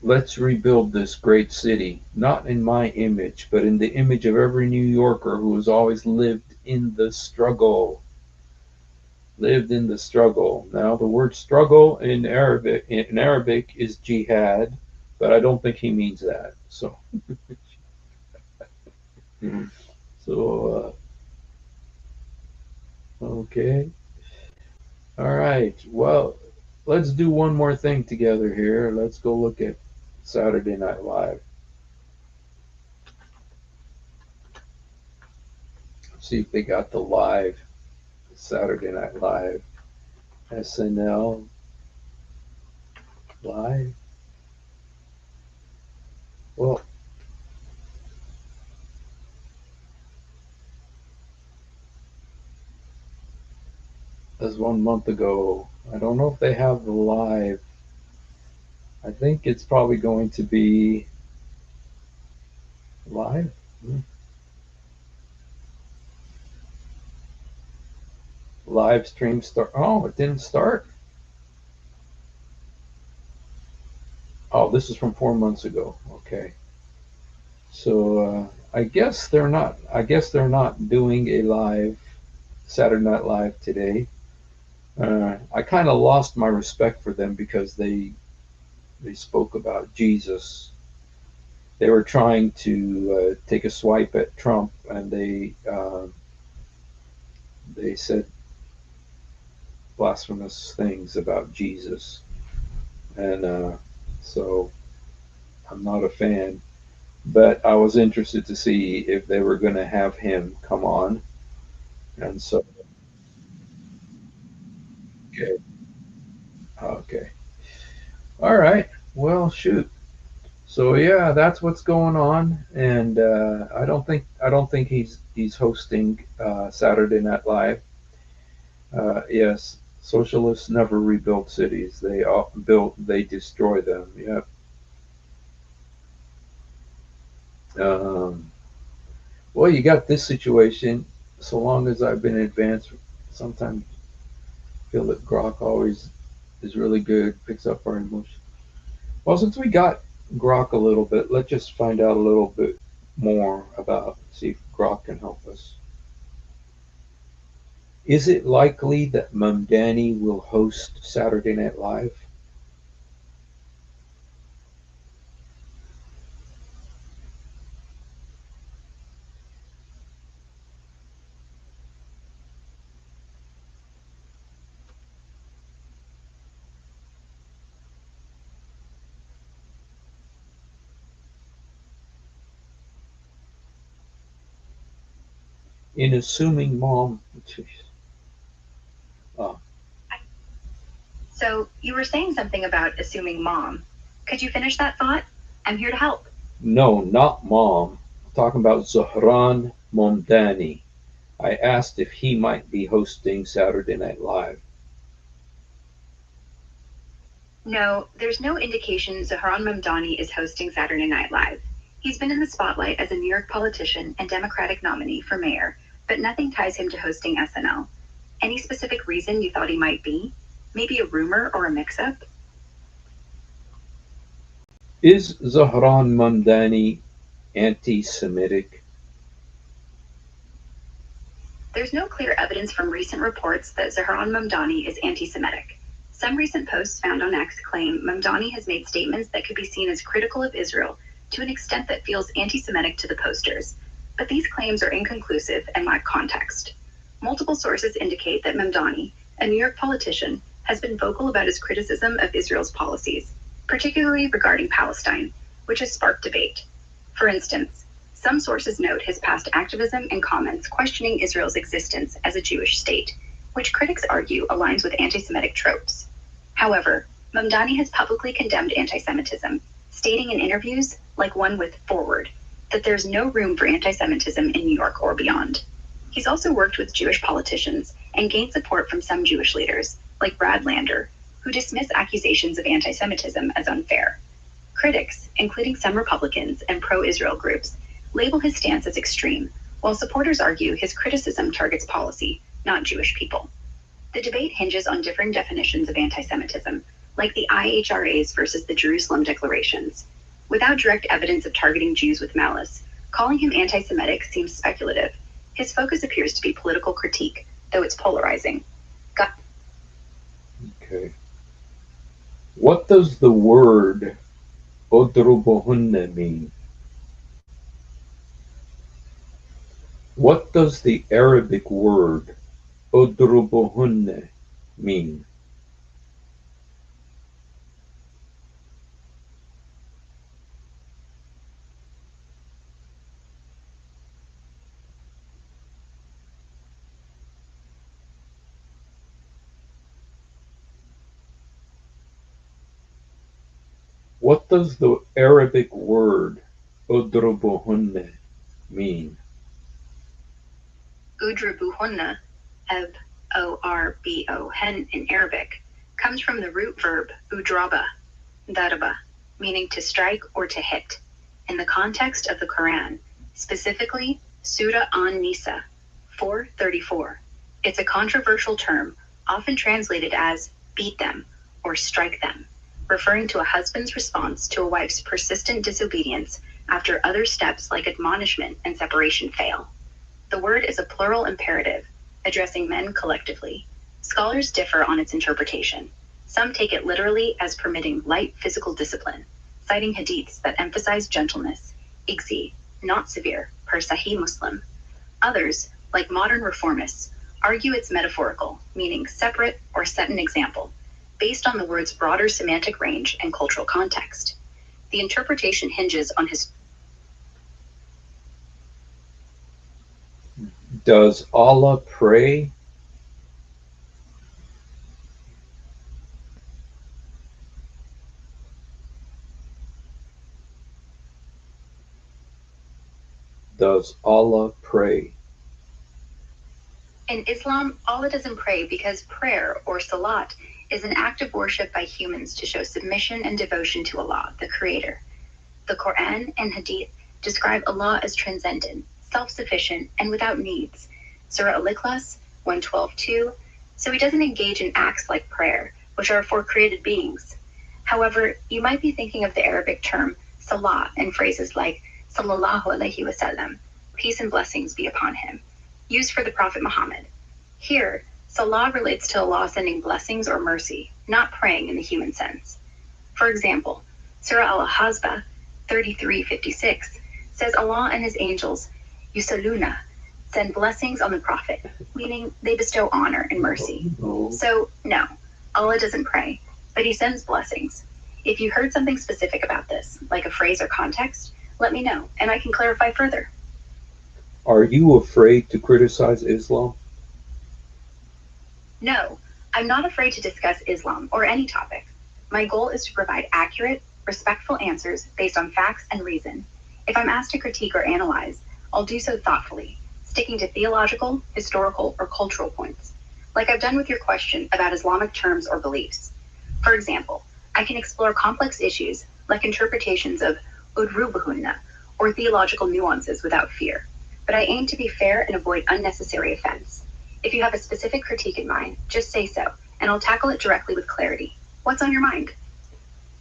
Let's rebuild this great city, not in my image, but in the image of every New Yorker who has always lived in the struggle. Lived in the struggle. Now, the word struggle in Arabic is jihad, but I don't think he means that. So, so okay, all right. Well, let's do one more thing together here. Let's go look at Saturday Night Live. See if they got the live Saturday Night Live, SNL live. Well, that's 1 month ago. I don't know if they have the live. I think it's probably going to be live. Live stream start. Oh, it didn't start. Oh, this is from 4 months ago. Okay, so I guess they're not. I guess they're not doing a live Saturday Night Live today. I kind of lost my respect for them because they spoke about Jesus. They were trying to take a swipe at Trump, and they said blasphemous things about Jesus, and so I'm not a fan. But I was interested to see if they were going to have him come on, and so okay, okay, all right. Well, shoot. So yeah, that's what's going on, and I don't think he's hosting Saturday Night Live. Yes, socialists never rebuild cities. They destroy them. Yep. Um, well, you got this situation. So long as I've been advanced, sometimes I feel that Grok always is really good, picks up our emotion. Well, since we got Grok a little bit, let's just find out a little bit more about, see if Grok can help us. Is it likely that Mamdani will host Saturday Night Live? In assuming mom, uh, So, you were saying something about assuming mom. Could you finish that thought? I'm here to help. no, not mom. I'm talking about Zohran Mamdani. I asked if he might be hosting Saturday Night Live. No, there's no indication Zaharan Mamdani is hosting Saturday Night Live. He's been in the spotlight as a New York politician and Democratic nominee for mayor, but nothing ties him to hosting SNL. Any specific reason you thought he might be? Maybe a rumor or a mix up? Is Zohran Mamdani anti Semitic? There's no clear evidence from recent reports that Zaharan Mamdani is anti Semitic. Some recent posts found on X claim Mamdani has made statements that could be seen as critical of Israel to an extent that feels anti Semitic to the posters. But these claims are inconclusive and lack context. Multiple sources indicate that Mamdani, a New York politician, has been vocal about his criticism of Israel's policies, particularly regarding Palestine, which has sparked debate. For instance, some sources note his past activism and comments questioning Israel's existence as a Jewish state, which critics argue aligns with anti Semitic tropes. However, Mamdani has publicly condemned anti Semitism, stating in interviews, like one with Forward, that there's no room for anti Semitism in New York or beyond. He's also worked with Jewish politicians and gained support from some Jewish leaders, like Brad Lander, who dismiss accusations of anti Semitism as unfair. Critics, including some Republicans and pro Israel groups, label his stance as extreme, while supporters argue his criticism targets policy, not Jewish people. The debate hinges on differing definitions of anti Semitism, like the IHRA's versus the Jerusalem Declarations. Without direct evidence of targeting Jews with malice, calling him anti Semitic seems speculative. His focus appears to be political critique, though it's polarizing. Okay. What does the word odrubuhunna mean? What does the Arabic word odrubuhunna mean? What does the Arabic word udrubuhunna mean? Udrubuhunna, Orbo-hen in Arabic, comes from the root verb udraba, daraba, meaning to strike or to hit. In the context of the Quran, specifically Surah An-Nisa 4:34, it's a controversial term, often translated as beat them or strike them, referring to a husband's response to a wife's persistent disobedience after other steps like admonishment and separation fail. The word is a plural imperative, addressing men collectively. Scholars differ on its interpretation. Some take it literally as permitting light physical discipline, citing hadiths that emphasize gentleness, igzi, not severe, per Sahih Muslim. Others, like modern reformists, argue it's metaphorical, meaning separate or set an example, based on the word's broader semantic range and cultural context. The interpretation hinges on his. Does Allah pray? Does Allah pray? In Islam, Allah doesn't pray because prayer, or salat, is an act of worship by humans to show submission and devotion to Allah, the Creator. The Quran and Hadith describe Allah as transcendent, self-sufficient, and without needs. Surah Al-Ikhlas 112:2. So he doesn't engage in acts like prayer, which are for created beings. However, you might be thinking of the Arabic term salah and phrases like sallallahu alaihi wasallam, peace and blessings be upon him, used for the Prophet Muhammad. Here, salah relates to Allah sending blessings or mercy, not praying in the human sense. For example, Surah Al-Ahzab 33:56 says Allah and his angels, yusaluna, send blessings on the Prophet, meaning they bestow honor and mercy. So, no, Allah doesn't pray, but he sends blessings. If you heard something specific about this, like a phrase or context, let me know, and I can clarify further. Are you afraid to criticize Islam? No, I'm not afraid to discuss Islam or any topic. My goal is to provide accurate, respectful answers based on facts and reason. If I'm asked to critique or analyze, I'll do so thoughtfully, sticking to theological, historical, or cultural points, like I've done with your question about Islamic terms or beliefs. For example, I can explore complex issues like interpretations of udrubuhunna or theological nuances without fear, but I aim to be fair and avoid unnecessary offense. If you have a specific critique in mind, just say so, and I'll tackle it directly with clarity. What's on your mind?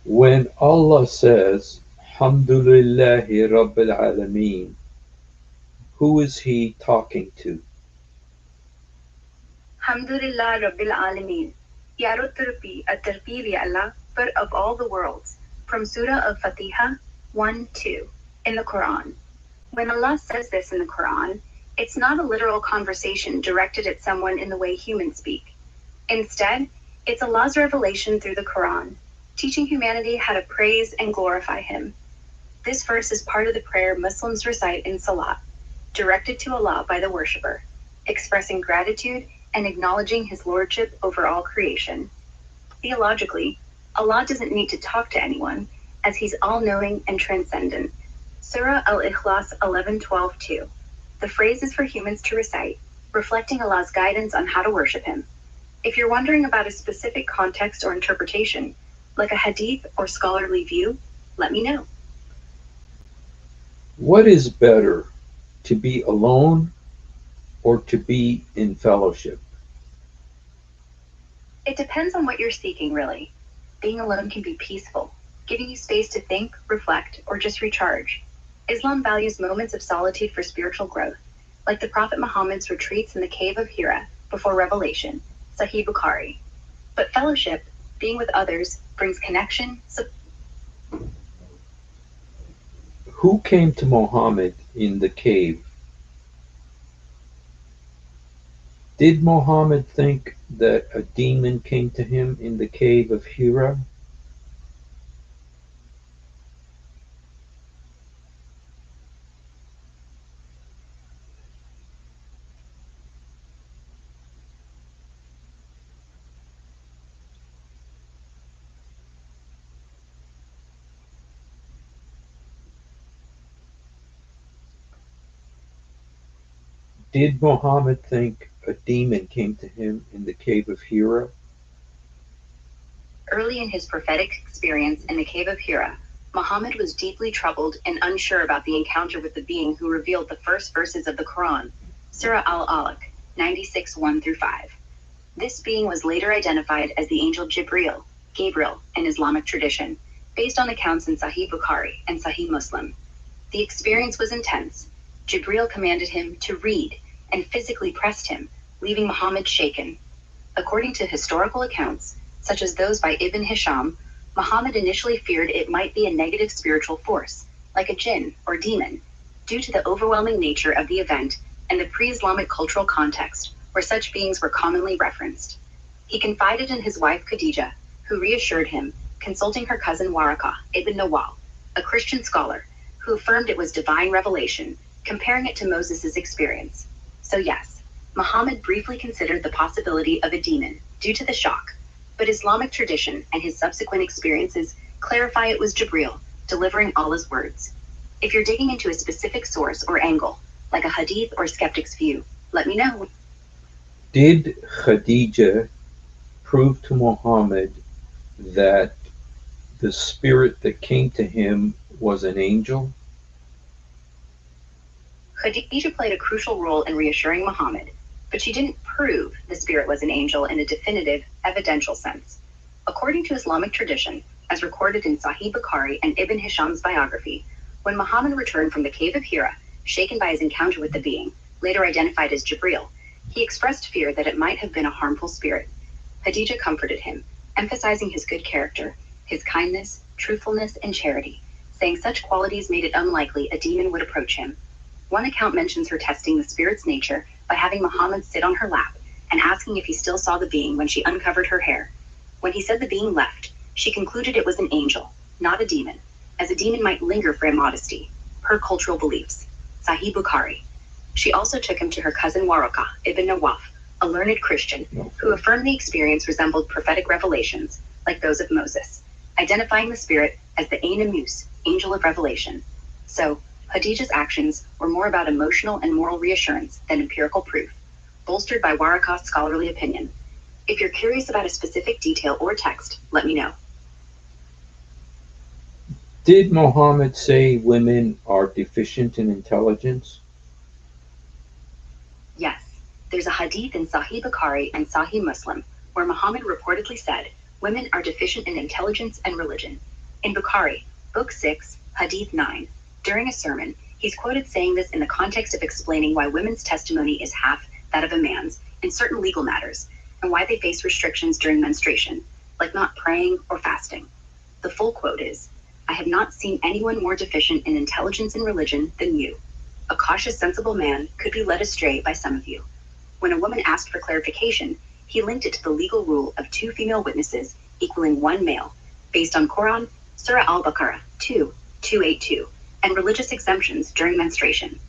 When Allah says, Alhamdulillahi Rabbil Alameen, who is he talking to? Alhamdulillah Rabbil Alameen. Yaruturpi Atarpi Allah, but of all the worlds, from Surah Al-Fatiha 1:2 in the Quran. When Allah says this in the Quran, it's not a literal conversation directed at someone in the way humans speak. Instead, it's Allah's revelation through the Quran, teaching humanity how to praise and glorify Him. This verse is part of the prayer Muslims recite in Salat, directed to Allah by the worshipper, expressing gratitude and acknowledging His lordship over all creation. Theologically, Allah doesn't need to talk to anyone, as He's all-knowing and transcendent. Surah Al-Ikhlas 11:12-2. The phrase is for humans to recite, reflecting Allah's guidance on how to worship Him. If you're wondering about a specific context or interpretation, like a hadith or scholarly view, let me know. What is better, to be alone or to be in fellowship? It depends on what you're seeking, really. Being alone can be peaceful, giving you space to think, reflect, or just recharge. Islam values moments of solitude for spiritual growth, like the Prophet Muhammad's retreats in the cave of Hira before revelation, Sahih Bukhari. But fellowship, being with others, brings connection. Who came to Muhammad in the cave? Did Muhammad think that a demon came to him in the cave of Hira? Did Muhammad think a demon came to him in the cave of Hira? Early in his prophetic experience in the cave of Hira, Muhammad was deeply troubled and unsure about the encounter with the being who revealed the first verses of the Quran, Surah Al-Alaq, 96 1-5. This being was later identified as the angel Gabriel in Islamic tradition, based on accounts in Sahih Bukhari and Sahih Muslim. The experience was intense. Jibril commanded him to read and physically pressed him, leaving Muhammad shaken. According to historical accounts, such as those by Ibn Hisham, Muhammad initially feared it might be a negative spiritual force, like a jinn or demon, due to the overwhelming nature of the event and the pre-Islamic cultural context where such beings were commonly referenced. He confided in his wife Khadija, who reassured him, consulting her cousin Waraka ibn Nawal, a Christian scholar, who affirmed it was divine revelation, comparing it to Moses' experience. So yes, Muhammad briefly considered the possibility of a demon due to the shock, but Islamic tradition and his subsequent experiences clarify it was Jibril delivering Allah's words. If you're digging into a specific source or angle, like a hadith or skeptic's view, let me know. Did Khadija prove to Muhammad that the spirit that came to him was an angel? Khadija played a crucial role in reassuring Muhammad, but she didn't prove the spirit was an angel in a definitive, evidential sense. According to Islamic tradition, as recorded in Sahih Bukhari and Ibn Hisham's biography, when Muhammad returned from the cave of Hira, shaken by his encounter with the being, later identified as Jibril, he expressed fear that it might have been a harmful spirit. Khadija comforted him, emphasizing his good character, his kindness, truthfulness, and charity, saying such qualities made it unlikely a demon would approach him. One account mentions her testing the spirit's nature by having Muhammad sit on her lap and asking if he still saw the being when she uncovered her hair. When he said the being left, she concluded it was an angel, not a demon, as a demon might linger for immodesty, per cultural beliefs. Sahih Bukhari. She also took him to her cousin Waraka ibn Nawaf, a learned Christian, who affirmed the experience resembled prophetic revelations, like those of Moses, identifying the spirit as the Ain Amus, angel of revelation. So, Khadija's actions were more about emotional and moral reassurance than empirical proof, bolstered by Waraka's scholarly opinion. If you're curious about a specific detail or text, let me know. Did Muhammad say women are deficient in intelligence? Yes, there's a hadith in Sahih Bukhari and Sahih Muslim where Muhammad reportedly said, women are deficient in intelligence and religion. In Bukhari, Book 6, Hadith 9, during a sermon, he's quoted saying this in the context of explaining why women's testimony is half that of a man's in certain legal matters, and why they face restrictions during menstruation, like not praying or fasting. The full quote is, I have not seen anyone more deficient in intelligence and religion than you. A cautious, sensible man could be led astray by some of you. When a woman asked for clarification, he linked it to the legal rule of 2 female witnesses equaling 1 male, based on Quran, Surah Al-Baqarah 2:282, and religious exemptions during menstruation.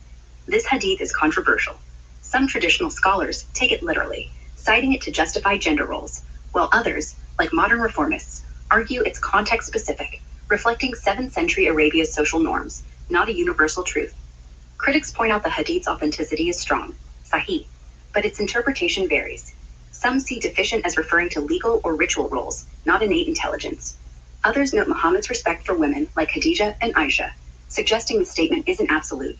This hadith is controversial. Some traditional scholars take it literally, citing it to justify gender roles, while others, like modern reformists, argue it's context-specific, reflecting 7th century Arabia's social norms, not a universal truth. Critics point out the hadith's authenticity is strong, sahih, but its interpretation varies. Some see deficient as referring to legal or ritual roles, not innate intelligence. Others note Muhammad's respect for women like Khadija and Aisha, suggesting the statement isn't absolute.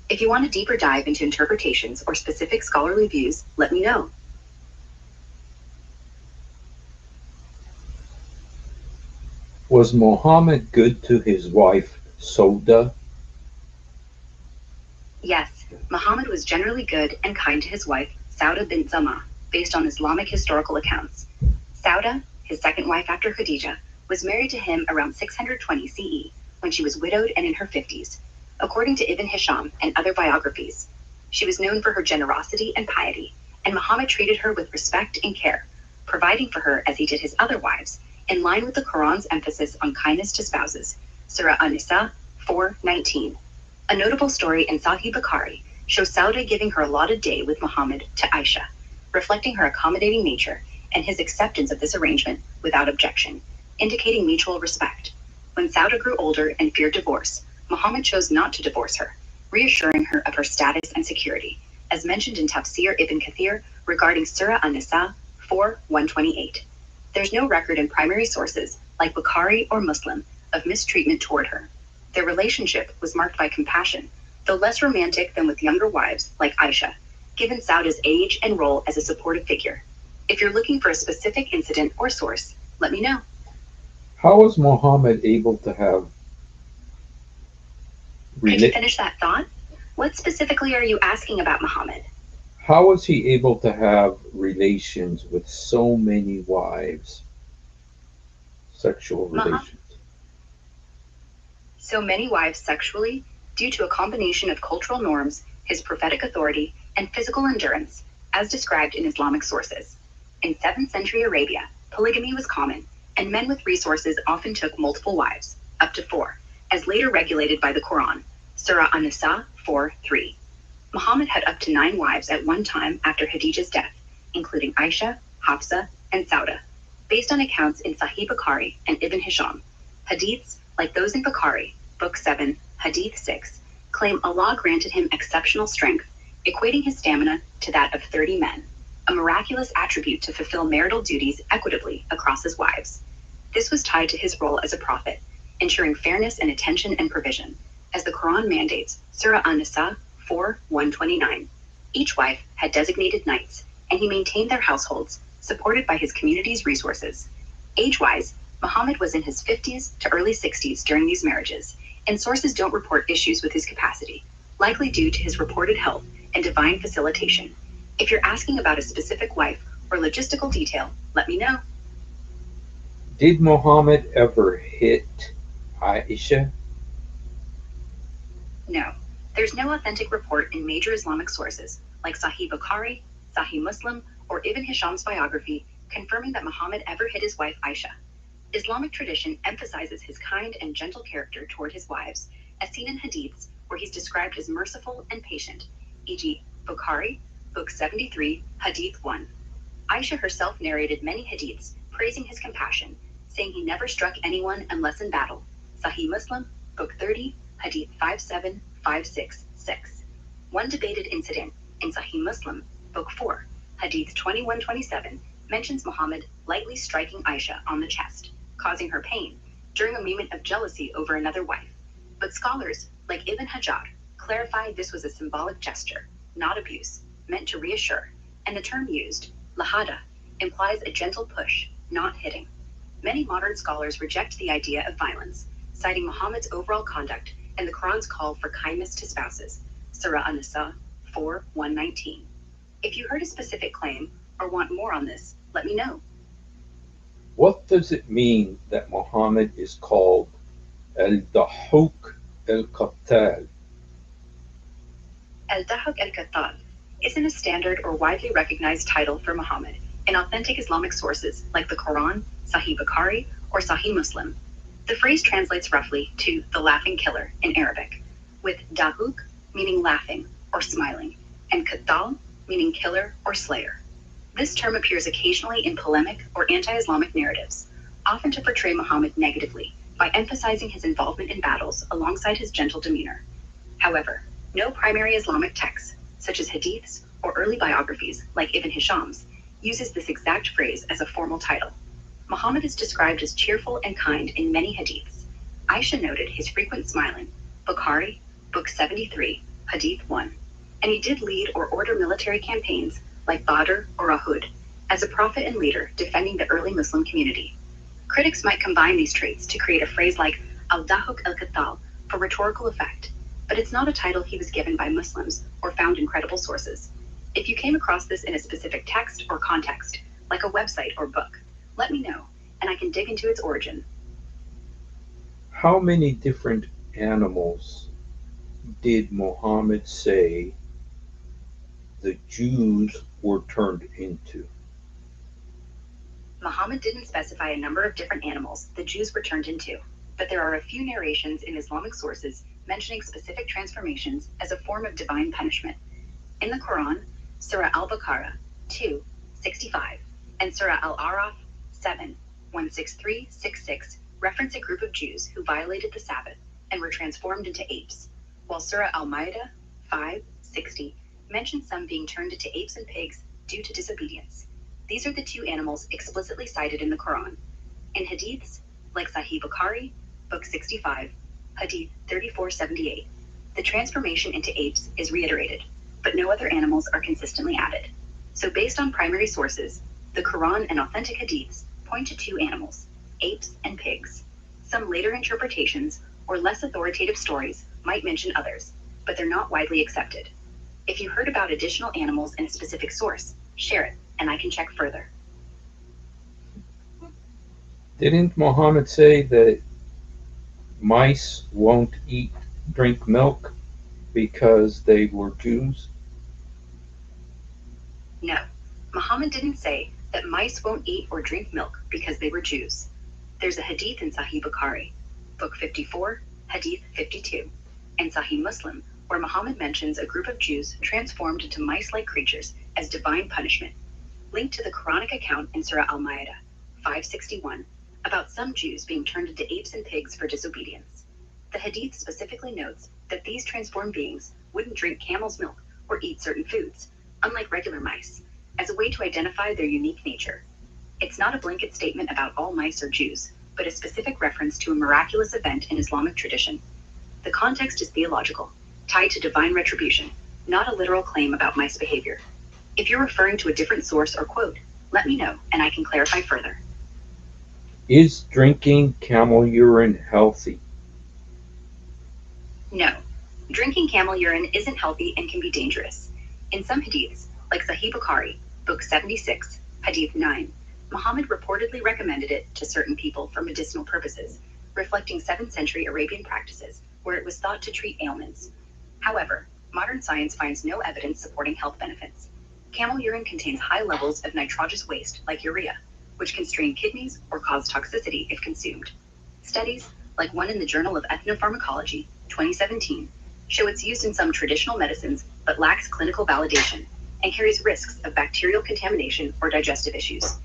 If you want a deeper dive into interpretations or specific scholarly views, let me know. Was Muhammad good to his wife Sauda? Yes, Muhammad was generally good and kind to his wife, Sauda bint Zama, based on Islamic historical accounts. Sauda, his second wife after Khadija, was married to him around 620 CE, when she was widowed and in her 50s. According to Ibn Hisham and other biographies, she was known for her generosity and piety, and Muhammad treated her with respect and care, providing for her as he did his other wives, in line with the Quran's emphasis on kindness to spouses. Surah An-Nisa 4:19. A notable story in Sahih Bukhari shows Sauda giving her allotted day with Muhammad to Aisha, reflecting her accommodating nature and his acceptance of this arrangement without objection, indicating mutual respect. When Sauda grew older and feared divorce, Muhammad chose not to divorce her, reassuring her of her status and security, as mentioned in Tafsir Ibn Kathir regarding Surah An-Nisa 4:128. There's no record in primary sources, like Bukhari or Muslim, of mistreatment toward her. Their relationship was marked by compassion, though less romantic than with younger wives like Aisha, given Sauda's age and role as a supportive figure. If you're looking for a specific incident or source, let me know. How was Muhammad able to have Could you finish that thought? What specifically are you asking about Muhammad? how was he able to have relations with so many wives? Sexual relations. So many wives sexually, due to a combination of cultural norms, his prophetic authority, and physical endurance, as described in Islamic sources. In 7th century Arabia, polygamy was common, and men with resources often took multiple wives, up to 4, as later regulated by the Quran, Surah An-Nisa 4:3. Muhammad had up to 9 wives at one time after Khadija's death, including Aisha, Hafsa, and Sauda. Based on accounts in Sahih Bukhari and Ibn Hisham, hadiths, like those in Bukhari, Book 7, Hadith 6, claim Allah granted him exceptional strength, equating his stamina to that of 30 men, a miraculous attribute to fulfill marital duties equitably across his wives. This was tied to his role as a prophet, ensuring fairness and attention and provision, as the Quran mandates, Surah An-Nisa 4:129. Each wife had designated knights, and he maintained their households, supported by his community's resources. Age-wise, Muhammad was in his 50s to early 60s during these marriages, and sources don't report issues with his capacity, likely due to his reported health and divine facilitation. If you're asking about a specific wife or logistical detail, let me know. Did Muhammad ever hit Aisha? No, there's no authentic report in major Islamic sources, like Sahih Bukhari, Sahih Muslim, or Ibn Hisham's biography, confirming that Muhammad ever hit his wife Aisha. Islamic tradition emphasizes his kind and gentle character toward his wives, as seen in hadiths where he's described as merciful and patient, e.g., Bukhari, Book 73, Hadith 1. Aisha herself narrated many hadiths praising his compassion, saying he never struck anyone unless in battle. Sahih Muslim, Book 30, Hadith 57566. One debated incident in Sahih Muslim, Book 4, Hadith 2127, mentions Muhammad lightly striking Aisha on the chest, causing her pain, during a moment of jealousy over another wife. But scholars, like Ibn Hajar, clarify this was a symbolic gesture, not abuse, meant to reassure, and the term used, lahada, implies a gentle push, not hitting. Many modern scholars reject the idea of violence, citing Muhammad's overall conduct and the Quran's call for kindness to spouses, Surah An-Nisa 4:119. If you heard a specific claim or want more on this, let me know. What does it mean that Muhammad is called al-Dahuk al-Qattal? Al-Dahuk al-Qattal isn't a standard or widely recognized title for Muhammad in authentic Islamic sources like the Quran, Sahih Bukhari, or Sahih Muslim. The phrase translates roughly to the laughing killer in Arabic, with Dahuk meaning laughing or smiling, and Qattal meaning killer or slayer. This term appears occasionally in polemic or anti-Islamic narratives, often to portray Muhammad negatively by emphasizing his involvement in battles alongside his gentle demeanor. However, No primary Islamic texts, such as hadiths or early biographies like Ibn Hisham's, uses this exact phrase as a formal title. Muhammad is described as cheerful and kind in many hadiths. Aisha noted his frequent smiling, Bukhari, Book 73, Hadith 1. And he did lead or order military campaigns like Badr or Uhud, as a prophet and leader defending the early Muslim community. Critics might combine these traits to create a phrase like al-Dahuk al-Qattal for rhetorical effect, but it's not a title he was given by Muslims or found in credible sources. If you came across this in a specific text or context, like a website or book, let me know, and I can dig into its origin. How many different animals did Muhammad say the Jews were turned into? Muhammad didn't specify a number of different animals the Jews were turned into, but there are a few narrations in Islamic sources mentioning specific transformations as a form of divine punishment. In the Quran, Surah Al-Baqarah 2:65 and Surah Al-Araf 7:163-66 reference a group of Jews who violated the Sabbath and were transformed into apes, while Surah Al-Ma'idah 5:60 mentions some being turned into apes and pigs due to disobedience. These are the two animals explicitly cited in the Quran. In hadiths, like Sahih Bukhari, Book 65, Hadith 3478, the transformation into apes is reiterated, but no other animals are consistently added. So based on primary sources, the Quran and authentic hadiths point to two animals, apes and pigs. Some later interpretations or less authoritative stories might mention others, but they're not widely accepted. If you heard about additional animals in a specific source, share it, and I can check further. Didn't Muhammad say that mice won't drink milk because they were Jews? No, Muhammad didn't say that mice won't eat or drink milk because they were Jews. There's a hadith in Sahih Bukhari, Book 54, Hadith 52, and Sahih Muslim, where Muhammad mentions a group of Jews transformed into mice-like creatures as divine punishment, linked to the Quranic account in Surah Al-Ma'idah 5:61 about some Jews being turned into apes and pigs for disobedience. The hadith specifically notes that these transformed beings wouldn't drink camel's milk or eat certain foods, unlike regular mice, as a way to identify their unique nature. It's not a blanket statement about all mice are Jews, but a specific reference to a miraculous event in Islamic tradition. The context is theological, tied to divine retribution, not a literal claim about mice behavior. If you're referring to a different source or quote, let me know and I can clarify further. Is drinking camel urine healthy? No. Drinking camel urine isn't healthy and can be dangerous. In some hadiths, like Sahih Bukhari, Book 76, Hadith 9, Muhammad reportedly recommended it to certain people for medicinal purposes, reflecting 7th century Arabian practices where it was thought to treat ailments. However, modern science finds no evidence supporting health benefits. Camel urine contains high levels of nitrogenous waste like urea, which can strain kidneys or cause toxicity if consumed. Studies, like one in the Journal of Ethnopharmacology, 2017, show it's used in some traditional medicines but lacks clinical validation and carries risks of bacterial contamination or digestive issues.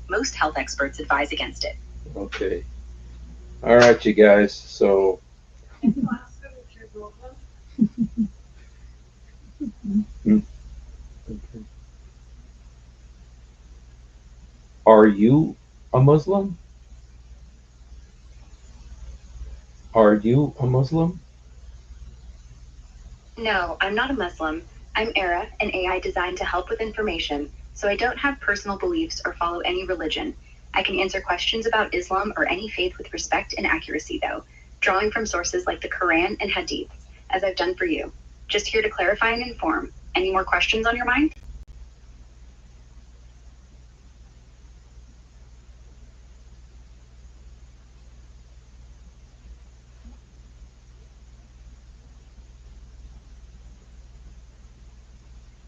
Most health experts advise against it. Okay. All right, you guys. So, hmm, okay. Are you a Muslim? Are you a Muslim? No, I'm not a Muslim. I'm Era, an AI designed to help with information, so I don't have personal beliefs or follow any religion. I can answer questions about Islam or any faith with respect and accuracy, though, drawing from sources like the Quran and Hadiths, as I've done for you. Just here to clarify and inform. Any more questions on your mind?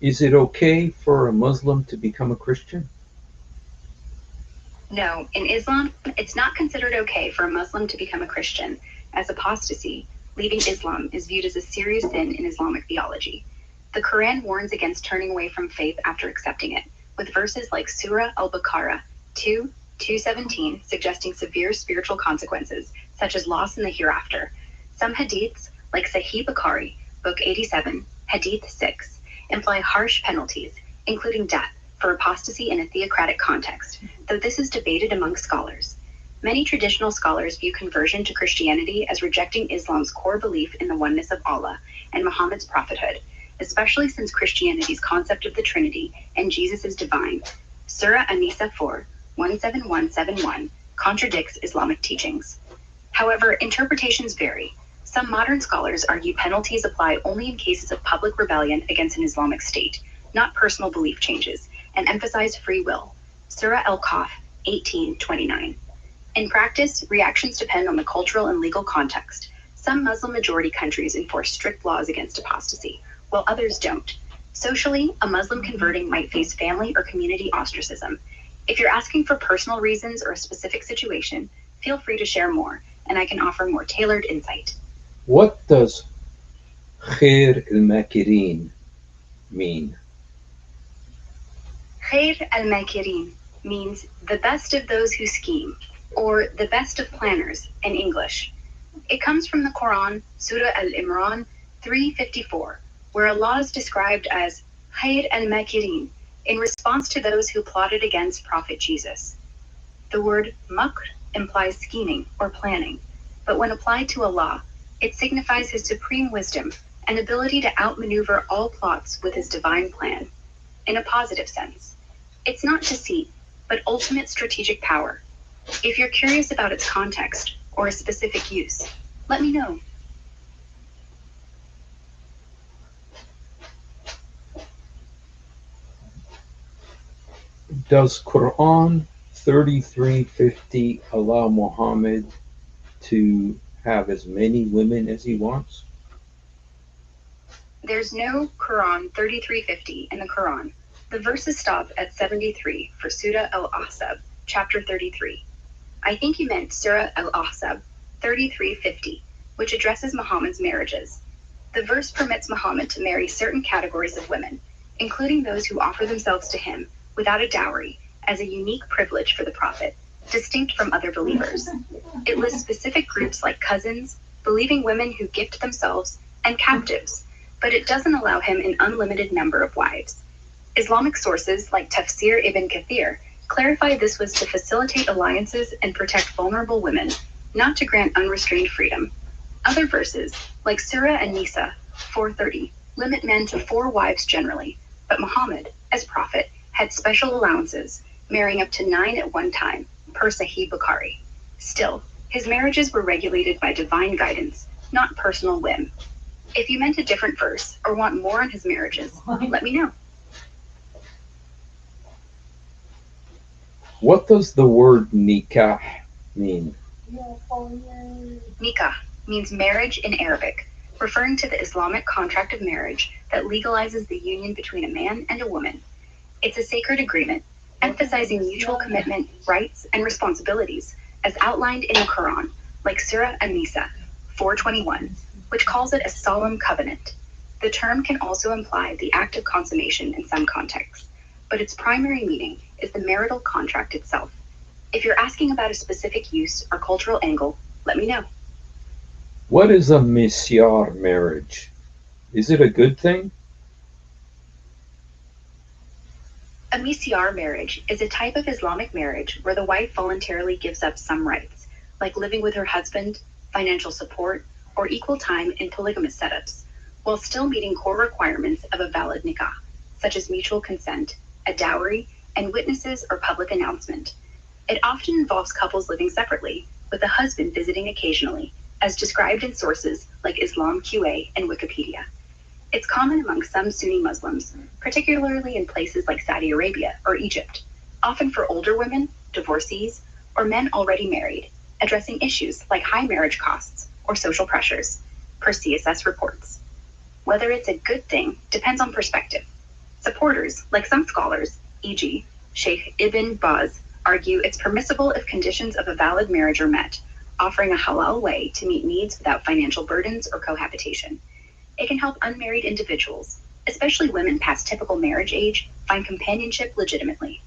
Is it okay for a Muslim to become a Christian? No, in Islam, it's not considered okay for a Muslim to become a Christian, as apostasy, leaving Islam, is viewed as a serious sin in Islamic theology. The Quran warns against turning away from faith after accepting it, with verses like Surah Al-Baqarah 2:217 suggesting severe spiritual consequences, such as loss in the hereafter. Some hadiths, like Sahih Bukhari, Book 87, Hadith 6, imply harsh penalties, including death, for apostasy in a theocratic context, though this is debated among scholars. Many traditional scholars view conversion to Christianity as rejecting Islam's core belief in the oneness of Allah and Muhammad's prophethood, especially since Christianity's concept of the Trinity and Jesus is divine. Surah An-Nisa 4, 17171 contradicts Islamic teachings. However, interpretations vary. Some modern scholars argue penalties apply only in cases of public rebellion against an Islamic state, not personal belief changes, and emphasize free will. Surah Al-Kahf 18:29. In practice, reactions depend on the cultural and legal context. Some Muslim-majority countries enforce strict laws against apostasy, while others don't. Socially, a Muslim converting might face family or community ostracism. If you're asking for personal reasons or a specific situation, feel free to share more, and I can offer more tailored insight. What does Khair al-Makirin mean? Khair al-Makirin means the best of those who scheme, or the best of planners in English. It comes from the Quran, Surah Al-Imran 3:54, where Allah is described as Khair al-Makirin in response to those who plotted against Prophet Jesus. The word makr implies scheming or planning, but when applied to Allah, it signifies his supreme wisdom and ability to outmaneuver all plots with his divine plan. In a positive sense, it's not deceit, but ultimate strategic power. If you're curious about its context or a specific use, let me know. Does Quran 33:50 allow Muhammad to have as many women as he wants? There's no Quran 33:50 in the Quran. The verses stop at 73 for Surah Al-Ahzab, chapter 33. I think you meant Surah Al-Ahzab 33:50, which addresses Muhammad's marriages. The verse permits Muhammad to marry certain categories of women, including those who offer themselves to him without a dowry, as a unique privilege for the Prophet, distinct from other believers. It lists specific groups like cousins, believing women who gift themselves, and captives, but it doesn't allow him an unlimited number of wives. Islamic sources like Tafsir ibn Kathir clarify this was to facilitate alliances and protect vulnerable women, not to grant unrestrained freedom. Other verses, like Surah An-Nisa 4:30, limit men to 4 wives generally, but Muhammad, as prophet, had special allowances, marrying up to 9 at one time, per Sahih Bukhari. Still, his marriages were regulated by divine guidance, not personal whim. If you meant a different verse or want more on his marriages, let me know. What does the word nikah mean? Nikah means marriage in Arabic, referring to the Islamic contract of marriage that legalizes the union between a man and a woman. It's a sacred agreement, emphasizing mutual commitment, rights, and responsibilities, as outlined in the Quran, like Surah An-Nisa 4:21, which calls it a solemn covenant. The term can also imply the act of consummation in some contexts, but its primary meaning is the marital contract itself. If you're asking about a specific use or cultural angle, let me know. What is a misyar marriage? Is it a good thing? A misyar marriage is a type of Islamic marriage where the wife voluntarily gives up some rights, like living with her husband, financial support, or equal time in polygamous setups, while still meeting core requirements of a valid nikah, such as mutual consent, a dowry, and witnesses or public announcement. It often involves couples living separately, with the husband visiting occasionally, as described in sources like Islam QA and Wikipedia. It's common among some Sunni Muslims, particularly in places like Saudi Arabia or Egypt, often for older women, divorcees, or men already married, addressing issues like high marriage costs or social pressures, per CSS reports. Whether it's a good thing depends on perspective. Supporters, like some scholars, e.g., Sheikh Ibn Baz, argue it's permissible if conditions of a valid marriage are met, offering a halal way to meet needs without financial burdens or cohabitation. It can help unmarried individuals, especially women past typical marriage age, find companionship legitimately.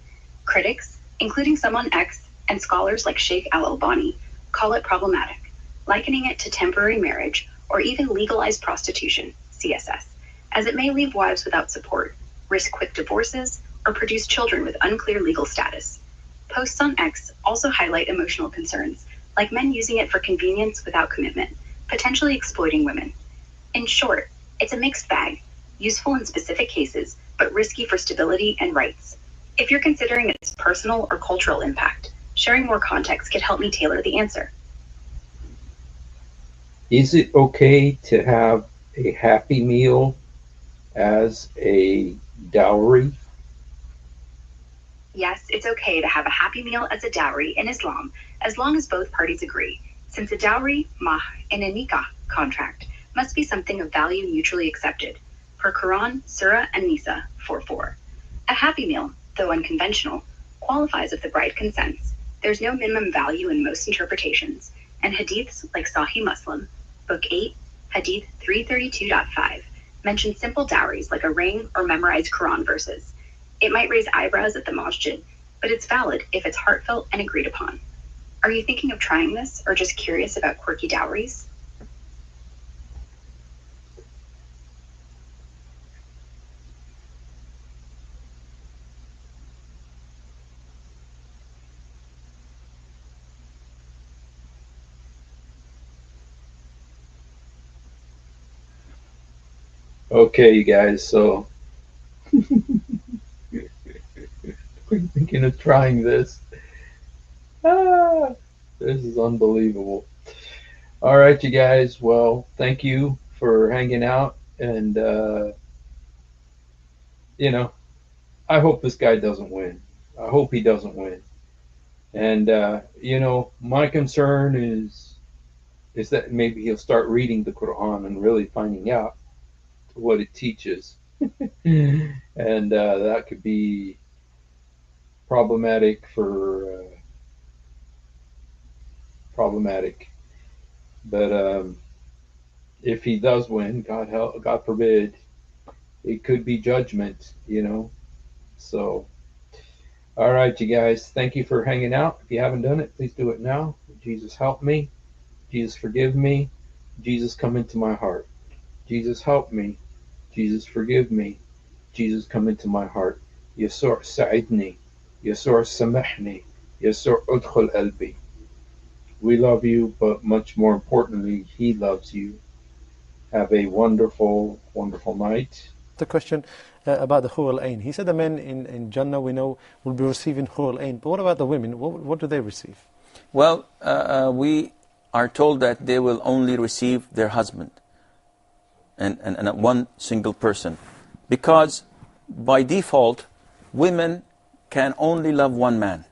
Critics, including some on X and scholars like Sheikh Al-Albani, call it problematic, likening it to temporary marriage or even legalized prostitution, CSS, as it may leave wives without support, risk quick divorces, or produce children with unclear legal status. Posts on X also highlight emotional concerns, like men using it for convenience without commitment, potentially exploiting women. In short, it's a mixed bag, useful in specific cases, but risky for stability and rights. If you're considering its personal or cultural impact, sharing more context could help me tailor the answer. Is it okay to have a Happy Meal as a dowry? Yes, it's okay to have a happy meal as a dowry in Islam, as long as both parties agree, since a dowry, mah, in a nikah contract, must be something of value mutually accepted, per Quran, Surah An-Nisa 4:4. A happy meal, though unconventional, qualifies if the bride consents. There's no minimum value in most interpretations, and hadiths like Sahih Muslim, Book 8, Hadith 332.5, mention simple dowries like a ring or memorized Quran verses. It might raise eyebrows at the masjid, but it's valid if it's heartfelt and agreed upon. Are you thinking of trying this, or just curious about quirky dowries? Okay, you guys, so we're thinking of trying this. Ah, this is unbelievable. All right, you guys. Well, thank you for hanging out. And, you know, I hope this guy doesn't win. I hope he doesn't win. And, my concern is that maybe he'll start reading the Quran and really finding out what it teaches. And that could be problematic for problematic. But if he does win, God forbid, it could be judgment. So, all right, you guys, thank you for hanging out. If you haven't done it, please do it now. Jesus, help me. Jesus, forgive me. Jesus, come into my heart. Jesus, help me. Jesus, forgive me. Jesus, come into my heart. يسوع ساعدني. يسوع سامحني. يسوع ادخل قلبي. We love you, but much more importantly, He loves you. Have a wonderful, wonderful night. The question about the Hur al-Ain. He said the men in Jannah, we know, will be receiving Hur al-Ain. But what about the women? What do they receive? Well, we are told that they will only receive their husband and one single person. Because by default, women can only love one man.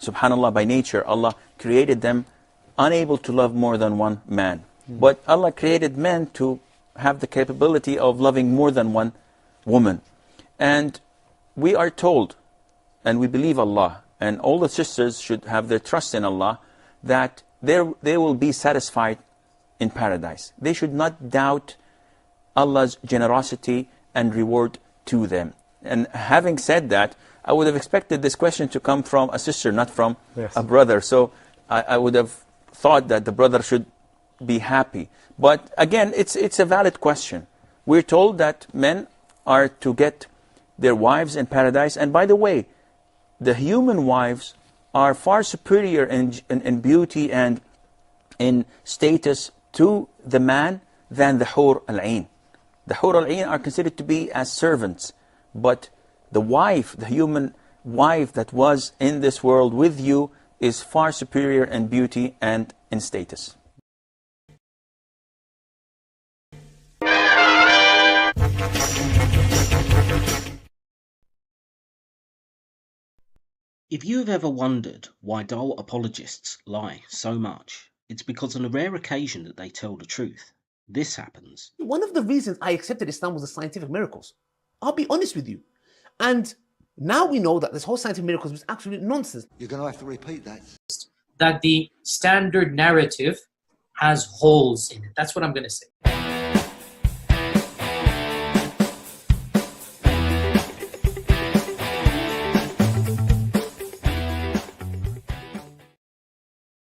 Subhanallah, by nature, Allah created them unable to love more than one man. But Allah created men to have the capability of loving more than one woman. And we are told, and we believe Allah, and all the sisters should have their trust in Allah, that they will be satisfied in paradise. They should not doubt Allah's generosity and reward to them. And having said that, I would have expected this question to come from a sister, not from a brother. So I would have thought that the brother should be happy. But again, it's a valid question. We're told that men are to get their wives in paradise. And by the way, the human wives are far superior in beauty and in status to the man than the Hur al-Ain. The Hur al-Ain are considered to be as servants. But the wife, the human wife that was in this world with you is far superior in beauty and in status. If you have ever wondered why dull apologists lie so much, it's because on a rare occasion that they tell the truth. This happens. One of the reasons I accepted Islam was the scientific miracles. I'll be honest with you. And now we know that this whole scientific miracles was absolute nonsense. You're going to have to repeat that. That the standard narrative has holes in it. That's what I'm going to say.